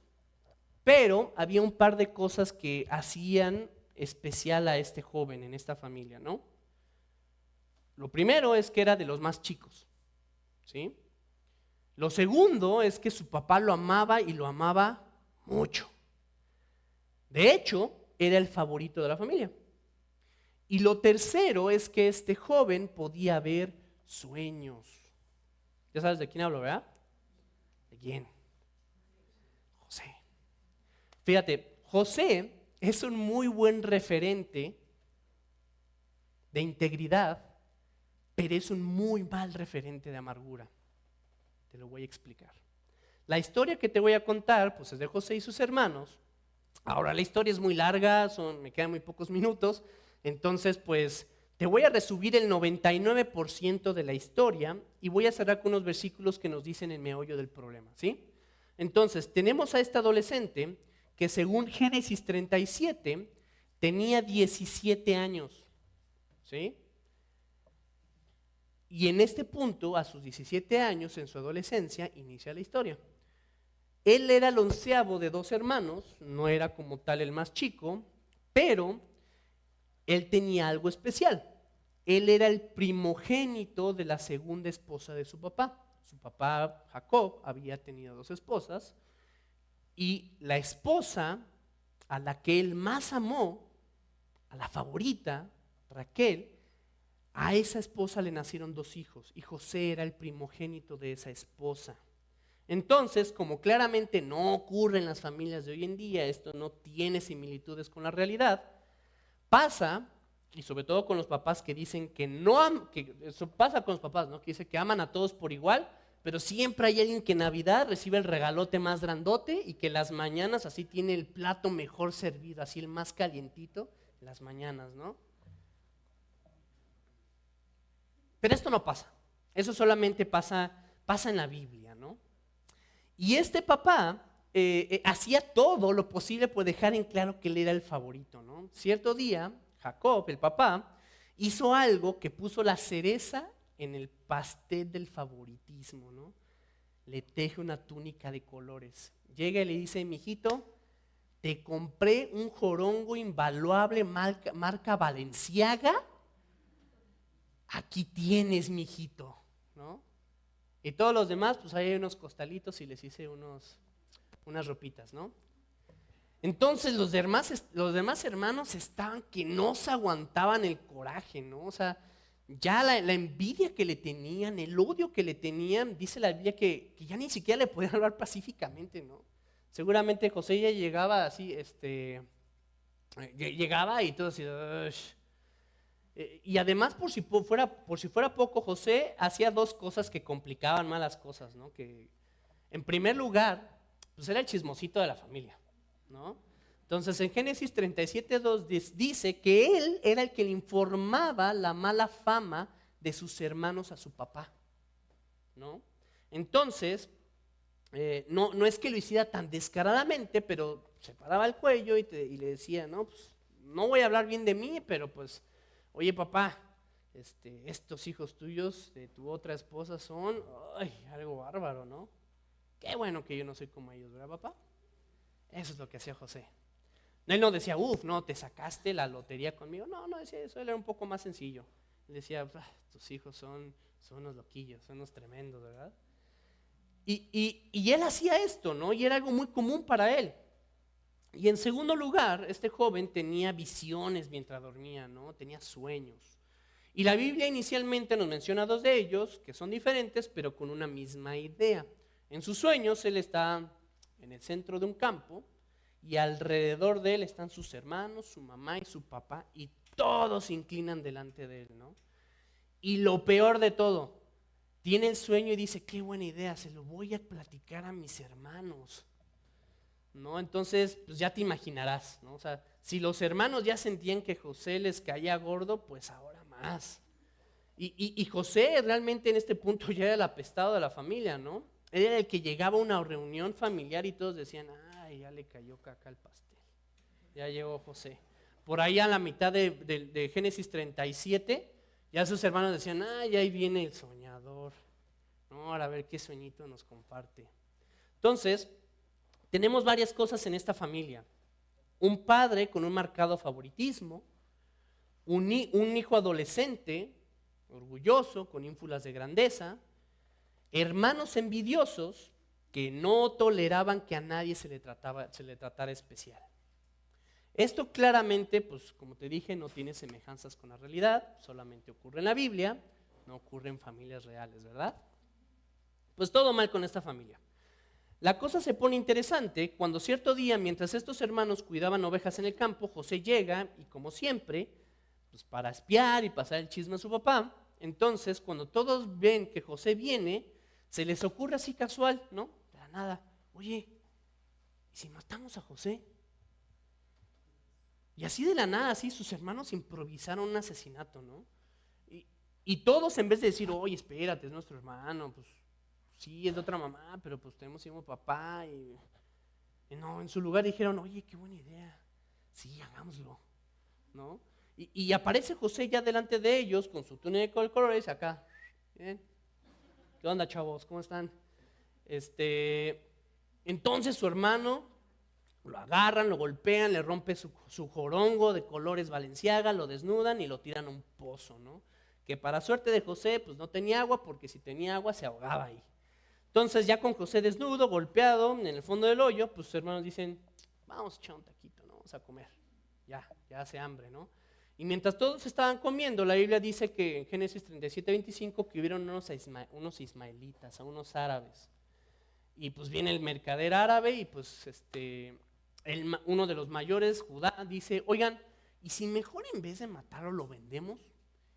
pero había un par de cosas que hacían especial a este joven en esta familia, ¿no? Lo primero es que era de los más chicos, ¿sí? Lo segundo es que su papá lo amaba y lo amaba mucho. De hecho, era el favorito de la familia. Y lo tercero es que este joven podía ver sueños. Ya sabes de quién hablo, ¿verdad? ¿De quién? José. Fíjate, José es un muy buen referente de integridad, pero es un muy mal referente de amargura. Te lo voy a explicar. La historia que te voy a contar, pues es de José y sus hermanos. Ahora la historia es muy larga, me quedan muy pocos minutos, entonces pues te voy a resumir el 99% de la historia y voy a cerrar con unos versículos que nos dicen el meollo del problema, ¿sí? Entonces tenemos a este adolescente que según Génesis 37 tenía 17 años, ¿sí? Y en este punto, a sus 17 años, en su adolescencia, inicia la historia. Él era el onceavo de dos hermanos, no era como tal el más chico, pero él tenía algo especial. Él era el primogénito de la segunda esposa de su papá. Su papá, Jacob, había tenido dos esposas y la esposa a la que él más amó, a la favorita, Raquel, a esa esposa le nacieron dos hijos y José era el primogénito de esa esposa. Entonces, como claramente no ocurre en las familias de hoy en día, esto no tiene similitudes con la realidad, pasa, y sobre todo con los papás que dicen que no, que eso pasa con los papás, ¿no? Que dicen que aman a todos por igual, pero siempre hay alguien que en Navidad recibe el regalote más grandote y que las mañanas así tiene el plato mejor servido, así el más calientito, las mañanas, ¿no? Pero esto no pasa, eso solamente pasa en la Biblia, ¿no? Y este papá hacía todo lo posible por dejar en claro que él era el favorito, ¿no? Cierto día, Jacob, el papá, hizo algo que puso la cereza en el pastel del favoritismo, ¿no? Le teje una túnica de colores. Llega y le dice, mijito, te compré un jorongo invaluable marca Balenciaga, aquí tienes, mijito, ¿no? Y todos los demás, pues ahí hay unos costalitos y les hice unas ropitas, ¿no? Entonces los demás hermanos estaban que no se aguantaban el coraje, ¿no? O sea, ya la envidia que le tenían, el odio que le tenían, dice la Biblia que ya ni siquiera le podían hablar pacíficamente, ¿no? Seguramente José ya llegaba así, llegaba y todo así, "Ush". Y además, por si fuera poco, José hacía dos cosas que complicaban más las cosas, ¿no? Que en primer lugar, pues era el chismosito de la familia, ¿no? Entonces en Génesis 37:2 dice que él era el que le informaba la mala fama de sus hermanos a su papá, ¿no? Entonces, no es que lo hiciera tan descaradamente, pero se paraba el cuello y le decía, no, pues no voy a hablar bien de mí, pero pues, oye papá, estos hijos tuyos de tu otra esposa son, algo bárbaro, ¿no? Qué bueno que yo no soy como ellos, ¿verdad papá? Eso es lo que hacía José. Él no decía, no, te sacaste la lotería conmigo. No decía eso, él era un poco más sencillo. Él decía, tus hijos son unos loquillos, son unos tremendos, ¿verdad? Y él hacía esto, ¿no? Y era algo muy común para él. Y en segundo lugar, este joven tenía visiones mientras dormía, ¿no? Tenía sueños. Y la Biblia inicialmente nos menciona dos de ellos, que son diferentes, pero con una misma idea. En sus sueños, él está en el centro de un campo, y alrededor de él están sus hermanos, su mamá y su papá, y todos se inclinan delante de él, ¿no? Y lo peor de todo, tiene el sueño y dice, qué buena idea, se lo voy a platicar a mis hermanos, ¿no? Entonces, pues ya te imaginarás, ¿no? O sea, si los hermanos ya sentían que José les caía gordo, pues ahora más. Y José realmente en este punto ya era el apestado de la familia, ¿no? Él era el que llegaba a una reunión familiar y todos decían, ya le cayó caca al pastel, ya llegó José. Por ahí a la mitad de Génesis 37, ya sus hermanos decían, ya ahí viene el soñador, no, ahora a ver qué sueñito nos comparte. Entonces, tenemos varias cosas en esta familia. Un padre con un marcado favoritismo, un hijo adolescente, orgulloso, con ínfulas de grandeza, hermanos envidiosos que no toleraban que a nadie se le tratara especial. Esto claramente, pues como te dije, no tiene semejanzas con la realidad, solamente ocurre en la Biblia, no ocurre en familias reales, ¿verdad? Pues todo mal con esta familia. La cosa se pone interesante cuando cierto día, mientras estos hermanos cuidaban ovejas en el campo, José llega y como siempre, pues para espiar y pasar el chisme a su papá, entonces cuando todos ven que José viene, se les ocurre así casual, ¿no? De la nada, oye, ¿y si matamos a José? Y así de la nada, así sus hermanos improvisaron un asesinato, ¿no? Y todos en vez de decir, oye, espérate, es nuestro hermano, pues sí, es de otra mamá, pero pues tenemos mismo papá. Y no, en su lugar dijeron, oye, qué buena idea, sí, hagámoslo, ¿no? Y aparece José ya delante de ellos con su túnica de colores acá. ¿Bien? ¿Qué onda, chavos? ¿Cómo están? Entonces su hermano lo agarran, lo golpean, le rompe su jorongo de colores Balenciaga, lo desnudan y lo tiran a un pozo, ¿no? Que para suerte de José, pues no tenía agua, porque si tenía agua se ahogaba ahí. Entonces ya con José desnudo, golpeado, en el fondo del hoyo, pues sus hermanos dicen, vamos a echar un taquito, ¿no? Vamos a comer, ya hace hambre, ¿no? Y mientras todos estaban comiendo, la Biblia dice que en Génesis 37:25 que hubieron unos ismaelitas, unos árabes. Y pues viene el mercader árabe y pues uno de los mayores, Judá, dice, oigan, ¿y si mejor en vez de matarlo lo vendemos?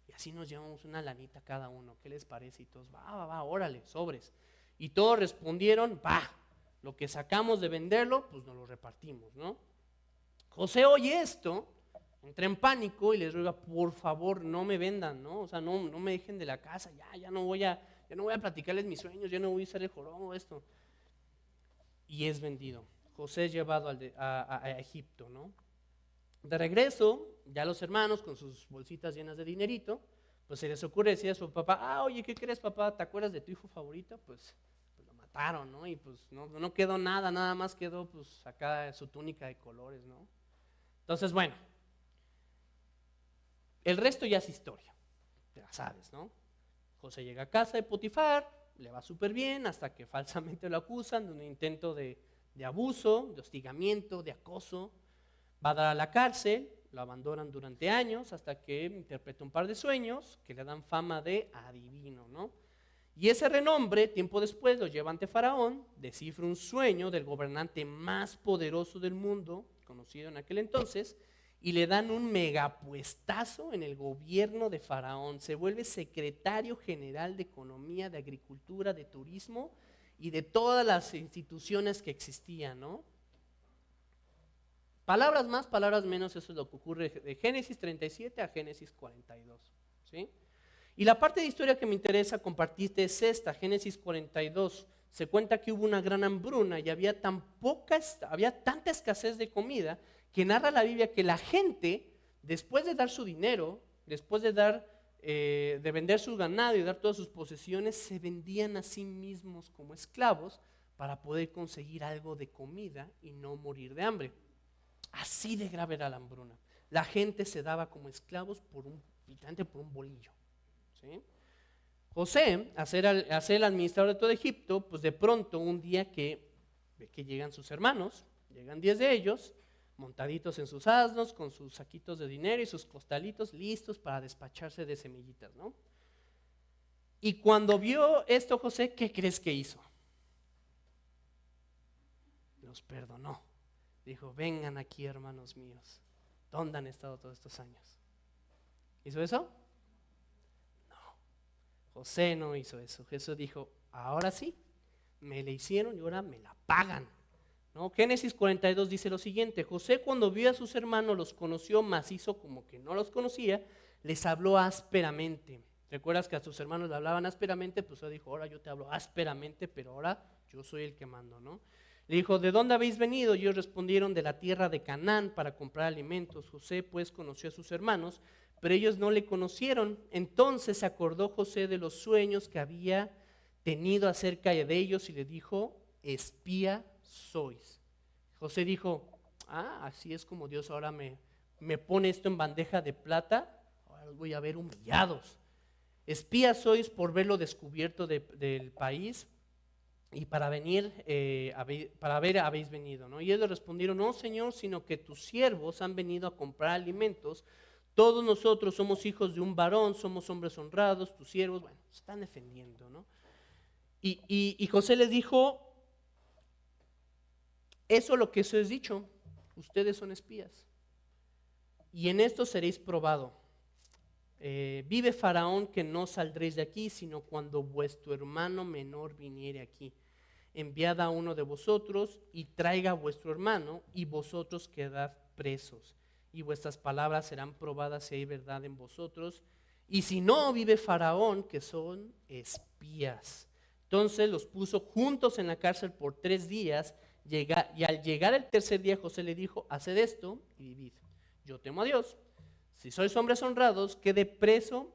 Y así nos llevamos una lanita cada uno, ¿qué les parece? Y todos, va, órale, sobres. Y todos respondieron, lo que sacamos de venderlo, pues nos lo repartimos, ¿no? José oye esto, entra en pánico y les ruega, por favor, no me vendan, ¿no? O sea, no me dejen de la casa, ya no voy a platicarles mis sueños, ya no voy a usar el jorongo, esto. Y es vendido. José es llevado a Egipto, ¿no? De regreso, ya los hermanos con sus bolsitas llenas de dinerito, pues se les ocurre decir a su papá, oye, ¿qué crees, papá? ¿Te acuerdas de tu hijo favorito? Pues lo mataron, ¿no? Y pues no quedó nada más quedó pues acá su túnica de colores, ¿no? Entonces, bueno, el resto ya es historia, ya sabes, ¿no? José llega a casa de Potifar, le va súper bien hasta que falsamente lo acusan de un intento de de abuso, de hostigamiento, de acoso. Va a dar a la cárcel, lo abandonan durante años hasta que interpreta un par de sueños que le dan fama de adivino, ¿no? Y ese renombre, tiempo después, lo lleva ante Faraón, descifra un sueño del gobernante más poderoso del mundo, conocido en aquel entonces, y le dan un megapuestazo en el gobierno de Faraón. Se vuelve secretario general de Economía, de Agricultura, de Turismo y de todas las instituciones que existían, ¿no? Palabras más, palabras menos, eso es lo que ocurre de Génesis 37 a Génesis 42, ¿sí? Y la parte de historia que me interesa compartirte es esta, Génesis 42. Se cuenta que hubo una gran hambruna y había tanta escasez de comida que narra la Biblia que la gente, después de dar su dinero, después de vender su ganado y dar todas sus posesiones, se vendían a sí mismos como esclavos para poder conseguir algo de comida y no morir de hambre. Así de grave era la hambruna. La gente se daba como esclavos por un bolillo, ¿sí? José, a ser el administrador de todo Egipto, pues de pronto un día que ve que llegan sus hermanos, llegan 10 de ellos, montaditos en sus asnos, con sus saquitos de dinero y sus costalitos listos para despacharse de semillitas, ¿no? Y cuando vio esto José, ¿qué crees que hizo? Los perdonó. Dijo, vengan aquí, hermanos míos. ¿Dónde han estado todos estos años? ¿Hizo eso? No. José no hizo eso. Jesús dijo, ahora sí, me la hicieron y ahora me la pagan, ¿no? Génesis 42 dice lo siguiente: José, cuando vio a sus hermanos, los conoció, mas hizo como que no los conocía, les habló ásperamente. ¿Recuerdas que a sus hermanos le hablaban ásperamente? Pues él dijo, ahora yo te hablo ásperamente, pero ahora yo soy el que mando, ¿no? Le dijo, ¿de dónde habéis venido? Y ellos respondieron, de la tierra de Canaán, para comprar alimentos. José pues conoció a sus hermanos, pero ellos no le conocieron. Entonces se acordó José de los sueños que había tenido acerca de ellos y le dijo, espía sois. José dijo, así es como Dios ahora me pone esto en bandeja de plata, ahora los voy a ver humillados. Espías sois por verlo descubierto del país, y para ver habéis venido, ¿no? Y ellos le respondieron, no, Señor, sino que tus siervos han venido a comprar alimentos. Todos nosotros somos hijos de un varón, somos hombres honrados, tus siervos, bueno, se están defendiendo, ¿no? Y José les dijo, eso es lo que os he dicho, ustedes son espías, y en esto seréis probado. Vive Faraón que no saldréis de aquí, sino cuando vuestro hermano menor viniere aquí. Enviad a uno de vosotros y traiga a vuestro hermano, y vosotros quedad presos, y vuestras palabras serán probadas si hay verdad en vosotros, y si no, vive Faraón que son espías. Entonces los puso juntos en la cárcel por 3 días, y al llegar el tercer día José le dijo, haced esto y vivid. Yo temo a Dios. Si sois hombres honrados, quede preso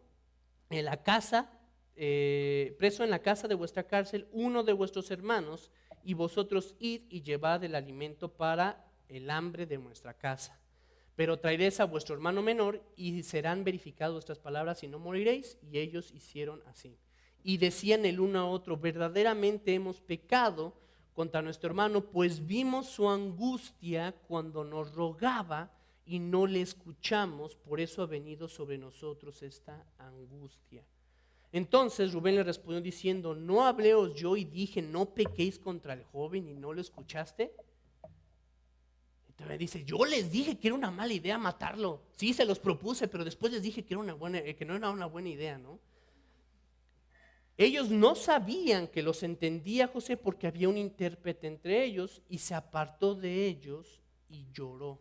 en la casa de vuestra cárcel uno de vuestros hermanos, y vosotros id y llevad el alimento para el hambre de nuestra casa. Pero traeréis a vuestro hermano menor y serán verificadas vuestras palabras y no moriréis. Y ellos hicieron así. Y decían el uno a otro, verdaderamente hemos pecado contra nuestro hermano, pues vimos su angustia cuando nos rogaba y no le escuchamos, por eso ha venido sobre nosotros esta angustia. Entonces Rubén le respondió diciendo, ¿no habléos yo y dije, no pequéis contra el joven y no lo escuchaste? Entonces dice, yo les dije que era una mala idea matarlo. Sí, se los propuse, pero después les dije que no era una buena idea, ¿no? Ellos no sabían que los entendía José porque había un intérprete entre ellos, y se apartó de ellos y lloró.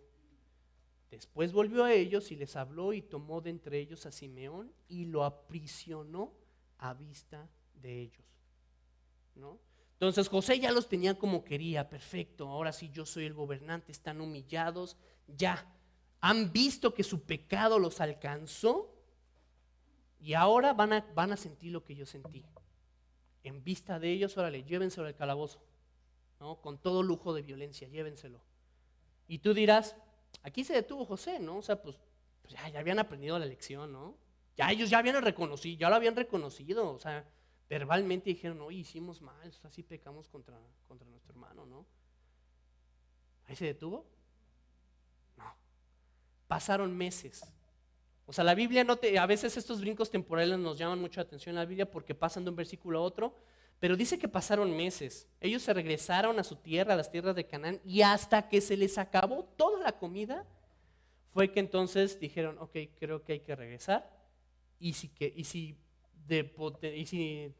Después volvió a ellos y les habló, y tomó de entre ellos a Simeón y lo aprisionó a vista de ellos, ¿no? Entonces José ya los tenía como quería, perfecto, ahora sí yo soy el gobernante, están humillados, ya han visto que su pecado los alcanzó y ahora van a sentir lo que yo sentí. En vista de ellos, órale, llévenselo al calabozo, ¿no? Con todo lujo de violencia, llévenselo. Y tú dirás, aquí se detuvo José, ¿no? O sea, pues ya habían aprendido la lección, ¿no? Ellos ya lo habían reconocido, o sea, verbalmente dijeron, no, hicimos mal, así pecamos contra nuestro hermano, ¿no? ¿Ahí se detuvo? No. Pasaron meses. O sea, la Biblia a veces estos brincos temporales nos llaman mucho la atención en la Biblia porque pasan de un versículo a otro, pero dice que pasaron meses. Ellos se regresaron a su tierra, a las tierras de Canaán, y hasta que se les acabó toda la comida, fue que entonces dijeron, ok, creo que hay que regresar, y si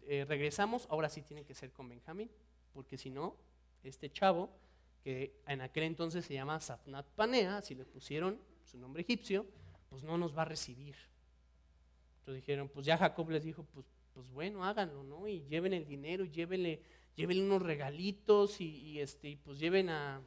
regresamos, ahora sí tiene que ser con Benjamín, porque si no, este chavo, que en aquel entonces se llama Safnat Panea, así le pusieron su nombre egipcio, pues no nos va a recibir. Entonces dijeron, pues ya Jacob les dijo, pues bueno, háganlo, ¿no? Y lleven el dinero, llévenle unos regalitos y pues lleven a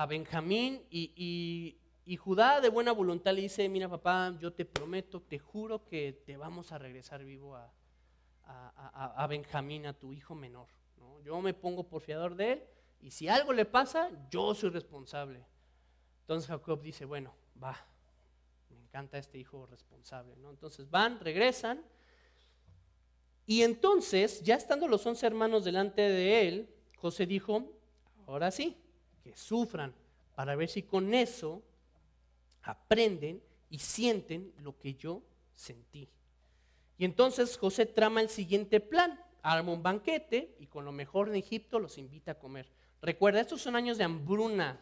Benjamín y Judá de buena voluntad le dice, mira papá, yo te prometo, te juro que te vamos a regresar vivo a Benjamín, a tu hijo menor, ¿no? Yo me pongo por fiador de él y si algo le pasa, yo soy responsable. Entonces Jacob dice, bueno, va, me encanta este hijo responsable, ¿no? Entonces van, regresan, y entonces, ya estando los 11 hermanos delante de él, José dijo, ahora sí, que sufran, para ver si con eso aprenden y sienten lo que yo sentí. Y entonces José trama el siguiente plan, arma un banquete y con lo mejor de Egipto los invita a comer. Recuerda, estos son años de hambruna.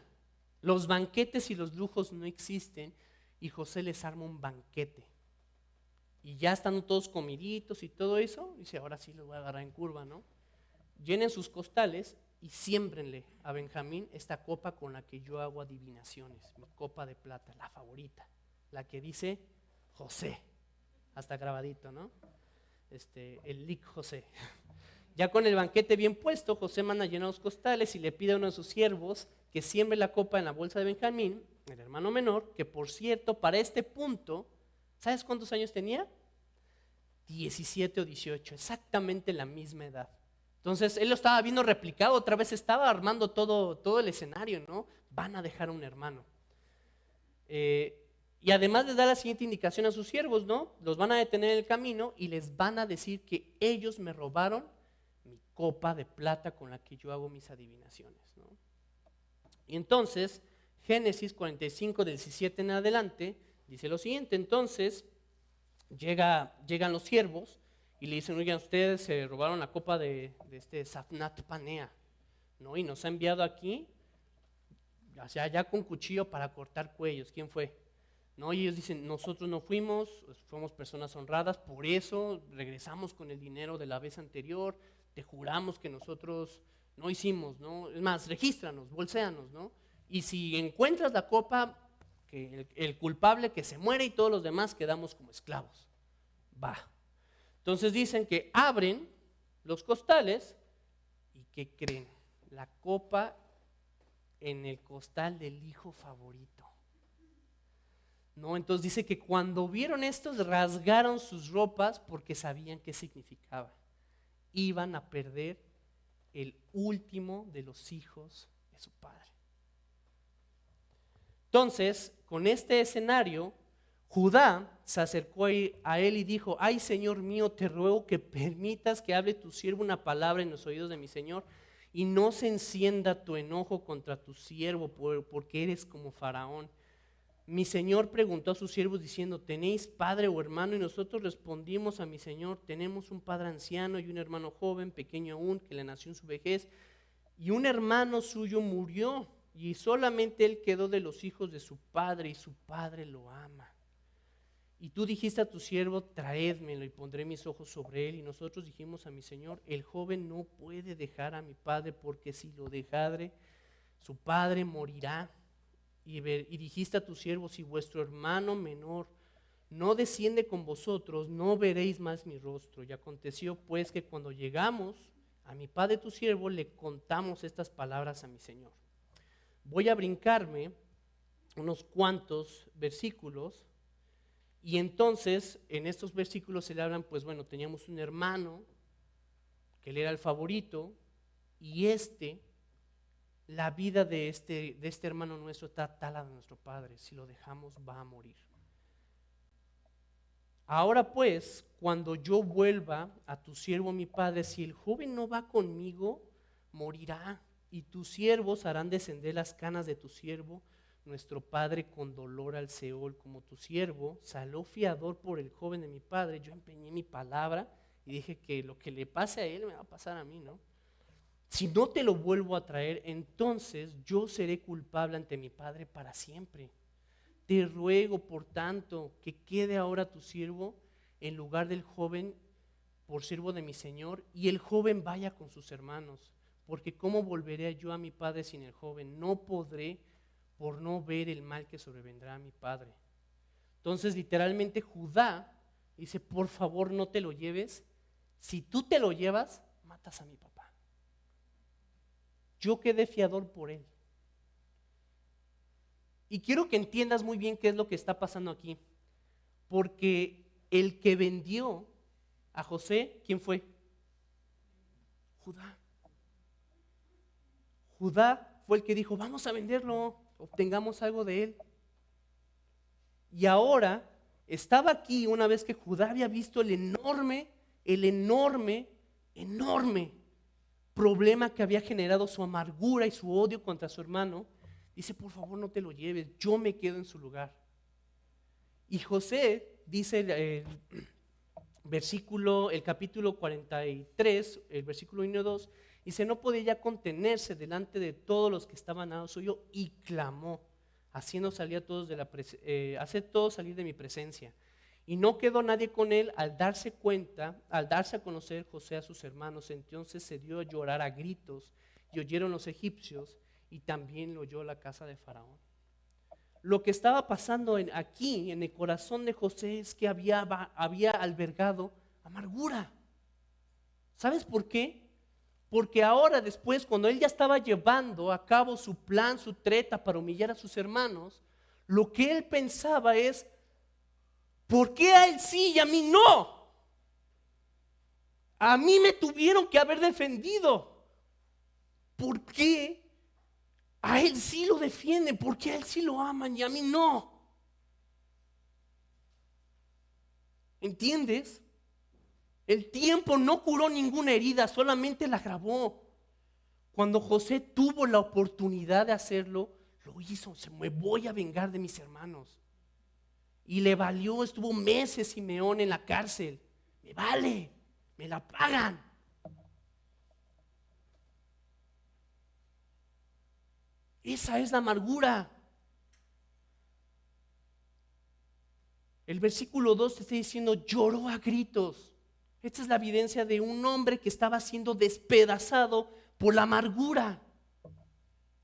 Los banquetes y los lujos no existen y José les arma un banquete. Y ya están todos comiditos y todo eso, dice, ahora sí los voy a agarrar en curva, ¿no? Llenen sus costales y siémbrenle a Benjamín esta copa con la que yo hago adivinaciones, mi copa de plata, la favorita, la que dice José, hasta grabadito, ¿no? El lic José. Ya con el banquete bien puesto, José manda a llenar los costales y le pide a uno de sus siervos que siembre la copa en la bolsa de Benjamín, el hermano menor, que por cierto, para este punto, ¿sabes cuántos años tenía? 17 o 18, exactamente la misma edad. Entonces, él lo estaba viendo replicado, otra vez estaba armando todo el escenario, ¿no? Van a dejar a un hermano. Y además les da la siguiente indicación a sus siervos, ¿no? Los van a detener en el camino y les van a decir que ellos me robaron mi copa de plata con la que yo hago mis adivinaciones, ¿no? Y entonces, Génesis 45, del 17 en adelante, dice lo siguiente, entonces llegan los siervos y le dicen, oigan, ustedes se robaron la copa de Safnat Panea, ¿no? Y nos ha enviado aquí, ya con cuchillo para cortar cuellos. ¿Quién fue? ¿No? Y ellos dicen, nosotros no fuimos personas honradas, por eso regresamos con el dinero de la vez anterior, te juramos que nosotros no hicimos, ¿no? Es más, regístranos, bolséanos, ¿no? Y si encuentras la copa, que el culpable que se muere y todos los demás quedamos como esclavos. Va. Entonces dicen que abren los costales y ¿qué creen? La copa en el costal del hijo favorito. ¿No? Entonces dice que cuando vieron estos rasgaron sus ropas porque sabían qué significaba. Iban a perder el último de los hijos de su padre. Entonces, con este escenario, Judá se acercó a él y dijo, ay Señor mío, te ruego que permitas que hable tu siervo una palabra en los oídos de mi Señor y no se encienda tu enojo contra tu siervo porque eres como Faraón. Mi Señor preguntó a sus siervos diciendo, ¿tenéis padre o hermano? Y nosotros respondimos a mi Señor, tenemos un padre anciano y un hermano joven, pequeño aún, que le nació en su vejez, y un hermano suyo murió, y solamente él quedó de los hijos de su padre, y su padre lo ama. Y tú dijiste a tu siervo, traédmelo y pondré mis ojos sobre él. Y nosotros dijimos a mi Señor, el joven no puede dejar a mi padre, porque si lo dejare, su padre morirá. Y dijiste a tu siervo, si vuestro hermano menor no desciende con vosotros, no veréis más mi rostro. Y aconteció pues que cuando llegamos a mi padre tu siervo, le contamos estas palabras a mi Señor. Voy a brincarme unos cuantos versículos. Y entonces, en estos versículos se le hablan, pues bueno, teníamos un hermano, que él era el favorito, y la vida de este hermano nuestro está tal a nuestro padre, si lo dejamos va a morir. Ahora pues, cuando yo vuelva a tu siervo mi padre, si el joven no va conmigo, morirá. y tus siervos harán descender las canas de tu siervo, nuestro padre, con dolor al Seol, como tu siervo salió fiador por el joven de mi padre. Yo empeñé mi palabra y dije que lo que le pase a él me va a pasar a mí, ¿no? Si no te lo vuelvo a traer, entonces yo seré culpable ante mi padre para siempre. Te ruego, por tanto, que quede ahora tu siervo en lugar del joven por siervo de mi señor, y el joven vaya con sus hermanos, porque ¿cómo volveré yo a mi padre sin el joven? No podré, por no ver el mal que sobrevendrá a mi padre. Entonces, literalmente, Judá dice: por favor, no te lo lleves. Si tú te lo llevas, matas a mi papá. Yo quedé fiador por él. Y quiero que entiendas muy bien qué es lo que está pasando aquí, porque el que vendió a José, ¿quién fue? Judá. Judá fue el que dijo: vamos a venderlo, obtengamos algo de él. Y ahora estaba aquí una vez que Judá había visto el enorme problema que había generado su amargura y su odio contra su hermano. Dice: por favor, no te lo lleves, yo me quedo en su lugar. Y José, dice el capítulo 43, el versículo 1 y 2, dice: no podía ya contenerse delante de todos los que estaban al lado suyo, y clamó, haciendo salir a todos hacer todos salir de mi presencia. Y no quedó nadie con él. Al darse a conocer José a sus hermanos, entonces se dio a llorar a gritos, y oyeron los egipcios, y también lo oyó la casa de Faraón. Lo que estaba pasando aquí en el corazón de José es que había albergado amargura. ¿Sabes por qué? Porque ahora, después, cuando él ya estaba llevando a cabo su plan, su treta para humillar a sus hermanos, lo que él pensaba es: ¿por qué a él sí y a mí no? A mí me tuvieron que haber defendido. ¿Por qué a él sí lo defienden? ¿Por qué a él sí lo aman y a mí no? ¿Entiendes? El tiempo no curó ninguna herida, solamente la agravó. Cuando José tuvo la oportunidad de hacerlo, lo hizo. Me voy a vengar de mis hermanos. Y le valió, estuvo meses Simeón en la cárcel. Me vale, me la pagan. Esa es la amargura. El versículo 2 te está diciendo: lloró a gritos. Esta es la evidencia de un hombre que estaba siendo despedazado por la amargura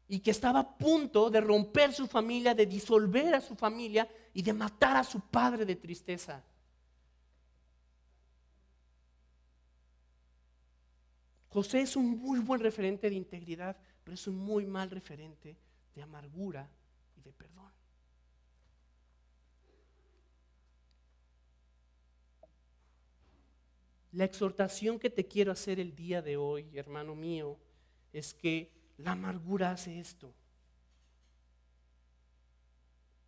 y que estaba a punto de romper su familia, de disolver a su familia y de matar a su padre de tristeza. José es un muy buen referente de integridad, pero es un muy mal referente de amargura y de perdón. La exhortación que te quiero hacer el día de hoy, hermano mío, es que la amargura hace esto: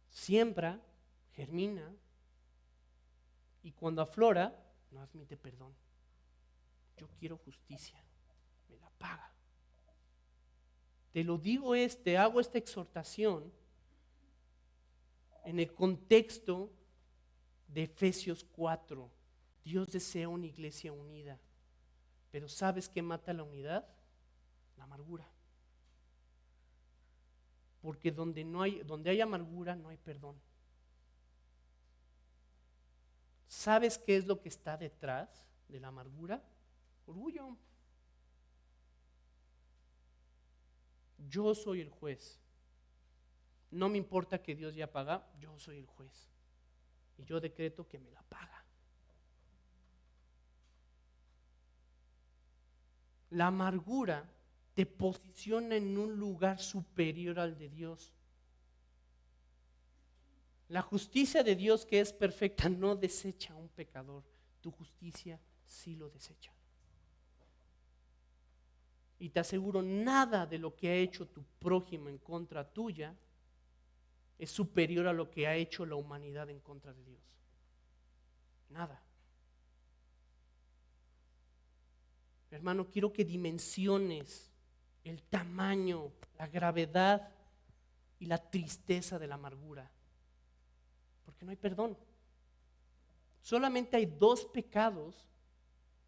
siembra, germina, y cuando aflora no admite perdón. Yo quiero justicia, me la paga. Te lo digo, te hago esta exhortación en el contexto de Efesios 4. Dios desea una iglesia unida, pero ¿sabes qué mata la unidad? La amargura. Porque donde hay amargura no hay perdón. ¿Sabes qué es lo que está detrás de la amargura? Orgullo. Yo soy el juez. No me importa que Dios ya paga, yo soy el juez. Y yo decreto que me la paga. La amargura te posiciona en un lugar superior al de Dios. La justicia de Dios, que es perfecta, no desecha a un pecador. Tu justicia sí lo desecha. Y te aseguro, nada de lo que ha hecho tu prójimo en contra tuya es superior a lo que ha hecho la humanidad en contra de Dios. Nada. Hermano, quiero que dimensiones el tamaño, la gravedad y la tristeza de la amargura. Porque no hay perdón. Solamente hay 2 pecados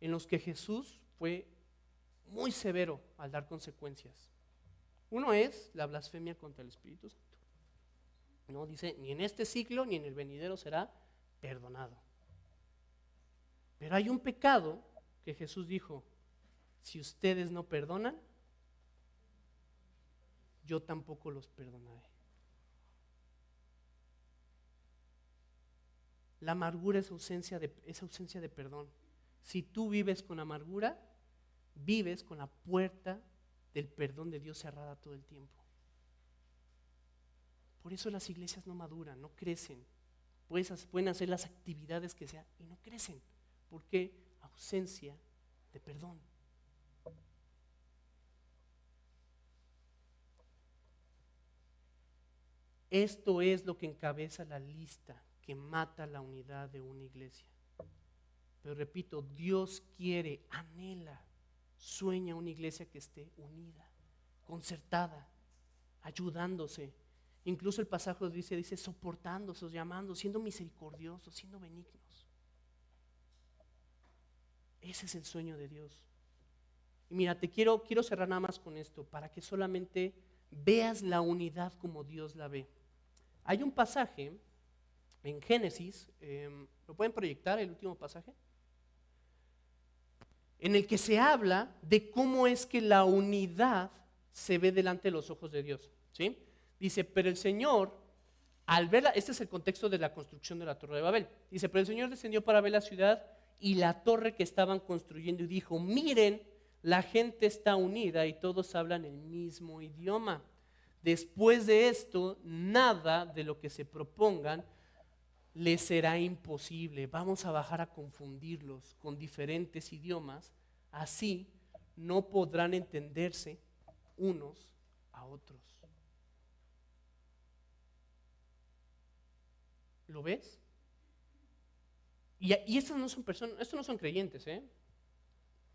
en los que Jesús fue muy severo al dar consecuencias. Uno es la blasfemia contra el Espíritu Santo. No dice, ni en este siglo ni en el venidero será perdonado. Pero hay un pecado que Jesús dijo, si ustedes no perdonan, yo tampoco los perdonaré. La amargura es ausencia de perdón. Si tú vives con amargura, vives con la puerta del perdón de Dios cerrada todo el tiempo. Por eso las iglesias no maduran, no crecen. Pueden hacer las actividades que sean y no crecen. ¿Por qué? Ausencia de perdón. Esto es lo que encabeza la lista que mata la unidad de una iglesia. Pero repito, Dios quiere, anhela, sueña una iglesia que esté unida, concertada, ayudándose. Incluso el pasaje dice soportándose, llamando, siendo misericordiosos, siendo benignos. Ese es el sueño de Dios. Y mira, quiero cerrar nada más con esto, para que solamente veas la unidad como Dios la ve. Hay un pasaje en Génesis, ¿lo pueden proyectar el último pasaje? En el que se habla de cómo es que la unidad se ve delante de los ojos de Dios, ¿sí? Dice, pero el Señor, al verla, este es el contexto de la construcción de la Torre de Babel. Dice, pero el Señor descendió para ver la ciudad y la torre que estaban construyendo y dijo, miren, la gente está unida y todos hablan el mismo idioma. Después de esto, nada de lo que se propongan les será imposible. Vamos a bajar a confundirlos con diferentes idiomas, así no podrán entenderse unos a otros. ¿Lo ves? Y estos no son personas, estos no son creyentes, ¿eh?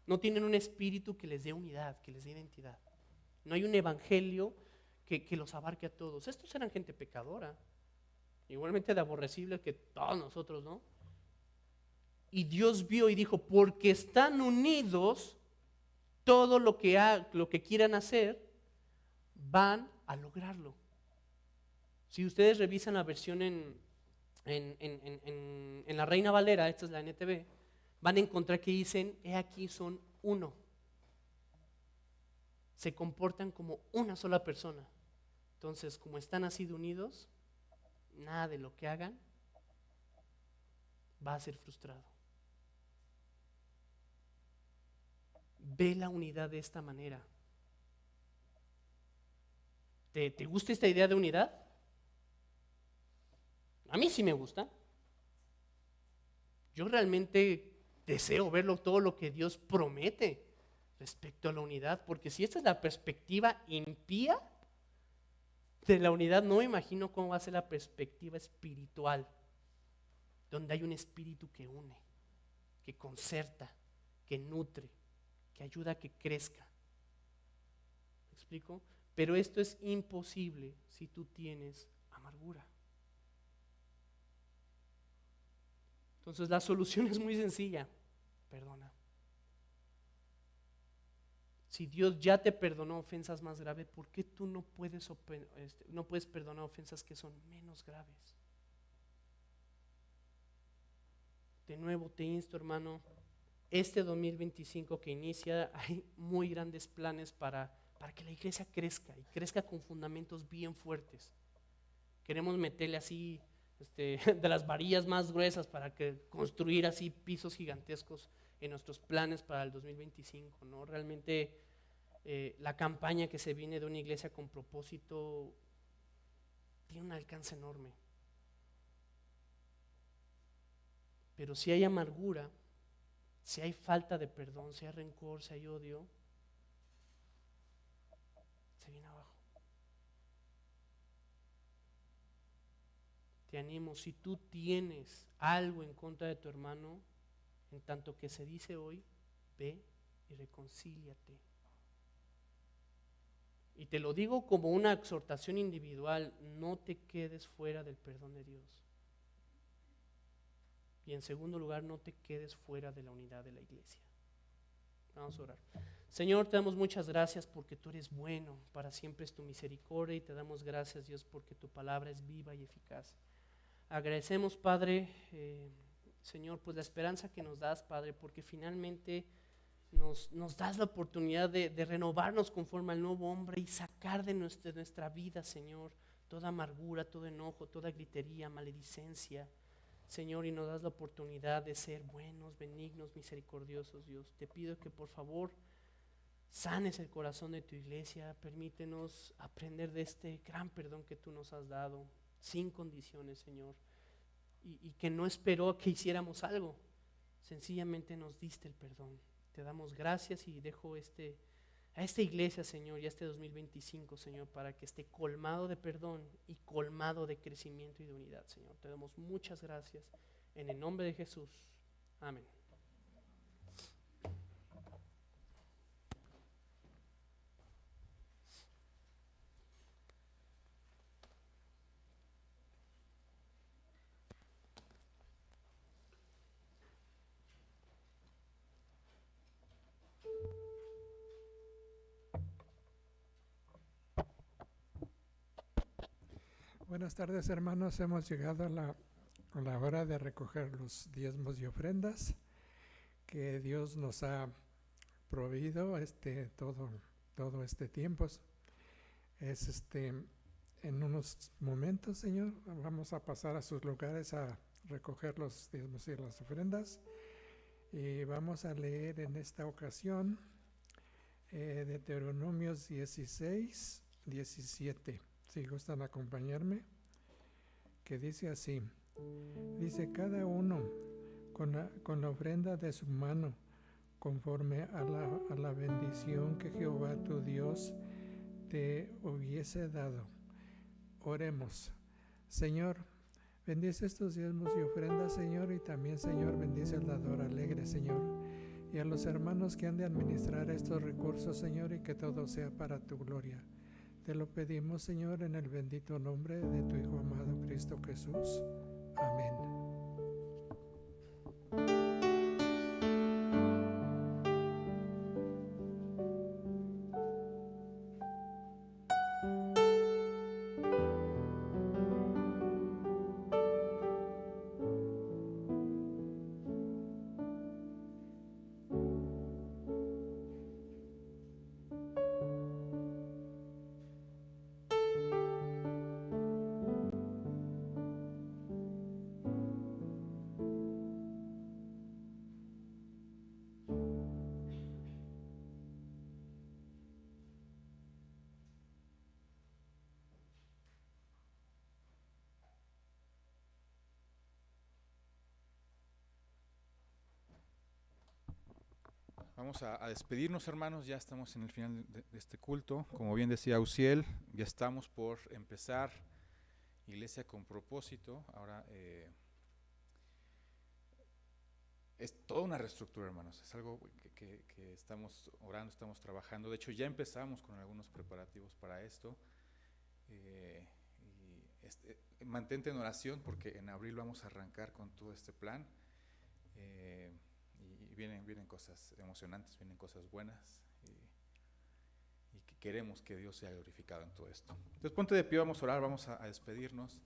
No tienen un espíritu que les dé unidad, que les dé identidad. No hay un evangelio que los abarque a todos. Estos eran gente pecadora, igualmente de aborrecible que todos nosotros, ¿no? Y Dios vio y dijo, porque están unidos, todo lo que quieran hacer, van a lograrlo. Si ustedes revisan la versión en la Reina Valera, esta es la NTV, van a encontrar que dicen, he aquí son uno. Se comportan como una sola persona. Entonces, como están así de unidos, nada de lo que hagan va a ser frustrado. Ve la unidad de esta manera. ¿Te gusta esta idea de unidad? A mí sí me gusta. Yo realmente deseo verlo todo lo que Dios promete respecto a la unidad, porque si esta es la perspectiva impía de la unidad, no me imagino cómo va a ser la perspectiva espiritual, donde hay un espíritu que une, que concerta, que nutre, que ayuda a que crezca. ¿Me explico? Pero esto es imposible si tú tienes amargura. Entonces la solución es muy sencilla, perdona. Si Dios ya te perdonó ofensas más graves, ¿por qué tú no puedes perdonar ofensas que son menos graves? De nuevo te insto, hermano, este 2025 que inicia, hay muy grandes planes para que la iglesia crezca y crezca con fundamentos bien fuertes. Queremos meterle así de las varillas más gruesas para construir así pisos gigantescos en nuestros planes para el 2025, ¿no? Realmente la campaña que se viene de una iglesia con propósito tiene un alcance enorme. Pero si hay amargura, si hay falta de perdón, si hay rencor, si hay odio, se viene abajo. Te animo, si tú tienes algo en contra de tu hermano, en tanto que se dice hoy, ve y reconcíliate. Y te lo digo como una exhortación individual, no te quedes fuera del perdón de Dios. Y en segundo lugar, no te quedes fuera de la unidad de la iglesia. Vamos a orar. Señor, te damos muchas gracias porque tú eres bueno, para siempre es tu misericordia, y te damos gracias, Dios, porque tu palabra es viva y eficaz. Agradecemos, Padre, Señor, pues la esperanza que nos das, Padre, porque finalmente nos das la oportunidad de renovarnos conforme al nuevo hombre y sacar de nuestra vida, Señor, toda amargura, todo enojo, toda gritería, maledicencia, Señor, y nos das la oportunidad de ser buenos, benignos, misericordiosos, Dios. Te pido que por favor sanes el corazón de tu iglesia, permítenos aprender de este gran perdón que tú nos has dado, sin condiciones, Señor, y que no esperó que hiciéramos algo, sencillamente nos diste el perdón. Te damos gracias y dejo a esta iglesia, Señor, y a este 2025, Señor, para que esté colmado de perdón y colmado de crecimiento y de unidad, Señor. Te damos muchas gracias en el nombre de Jesús. Amén. Buenas tardes, hermanos. Hemos llegado a la hora de recoger los diezmos y ofrendas que Dios nos ha proveído todo este tiempo. En unos momentos, Señor, vamos a pasar a sus lugares a recoger los diezmos y las ofrendas, y vamos a leer en esta ocasión Deuteronomios 16, 17. Si gustan acompañarme, que dice así: dice, cada uno con la ofrenda de su mano, conforme a la bendición que Jehová tu Dios te hubiese dado. Oremos. Señor, bendice estos diezmos y ofrendas, Señor, y también, Señor, bendice al dador alegre, Señor, y a los hermanos que han de administrar estos recursos, Señor, y que todo sea para tu gloria. Te lo pedimos, Señor, en el bendito nombre de tu Hijo amado Cristo Jesús. Amén. Vamos a despedirnos, hermanos. Ya estamos en el final de este culto. Como bien decía Uziel, ya estamos por empezar Iglesia con Propósito. Ahora es toda una reestructura, hermanos. Es algo que estamos orando, estamos trabajando. De hecho, ya empezamos con algunos preparativos para esto. Mantente en oración, porque en abril vamos a arrancar con todo este plan. Y vienen cosas emocionantes, vienen cosas buenas, y que queremos que Dios sea glorificado en todo esto. Entonces ponte de pie, vamos a orar, vamos a despedirnos.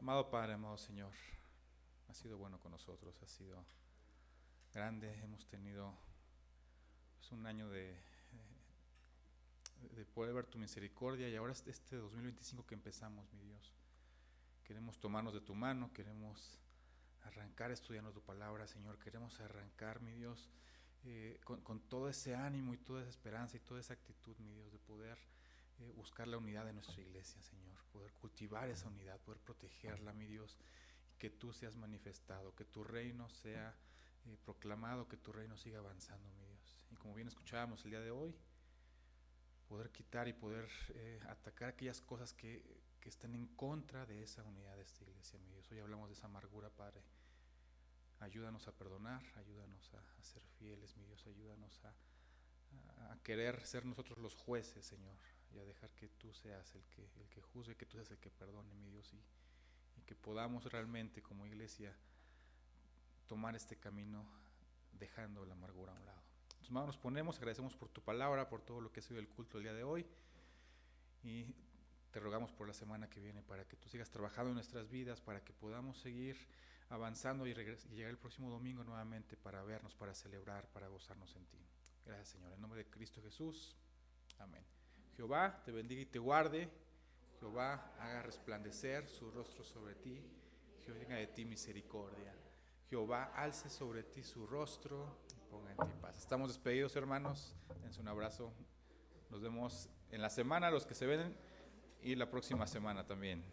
Amado Padre, amado Señor, has sido bueno con nosotros, has sido grande, hemos tenido un año de poder ver tu misericordia, y ahora este 2025 que empezamos, mi Dios, queremos tomarnos de tu mano, queremos arrancar estudiando tu palabra, Señor, queremos arrancar, mi Dios, con todo ese ánimo y toda esa esperanza y toda esa actitud, mi Dios, de poder buscar la unidad de nuestra iglesia, Señor, poder cultivar esa unidad, poder protegerla, mi Dios, y que tú seas manifestado, que tu reino sea proclamado, que tu reino siga avanzando, mi Dios. Y como bien escuchábamos el día de hoy, poder quitar y poder atacar aquellas cosas que están en contra de esa unidad de esta iglesia, mi Dios. Hoy hablamos de esa amargura, Padre. Ayúdanos a perdonar, ayúdanos a ser fieles, mi Dios, ayúdanos a querer ser nosotros los jueces, Señor, y a dejar que tú seas el que juzgue, que tú seas el que perdone, mi Dios, y que podamos realmente como iglesia tomar este camino dejando la amargura a un lado. Tus manos nos ponemos, agradecemos por tu palabra, por todo lo que ha sido el culto el día de hoy, y te rogamos por la semana que viene para que tú sigas trabajando en nuestras vidas, para que podamos seguir avanzando y llegar el próximo domingo nuevamente para vernos, para celebrar, para gozarnos en ti. Gracias, Señor, en nombre de Cristo Jesús, amén. Jehová te bendiga y te guarde, Jehová haga resplandecer su rostro sobre ti, Jehová tenga de ti misericordia, Jehová alce sobre ti su rostro y ponga en ti paz. Estamos despedidos, hermanos, dense un abrazo, nos vemos en la semana, los que se ven, y la próxima semana también.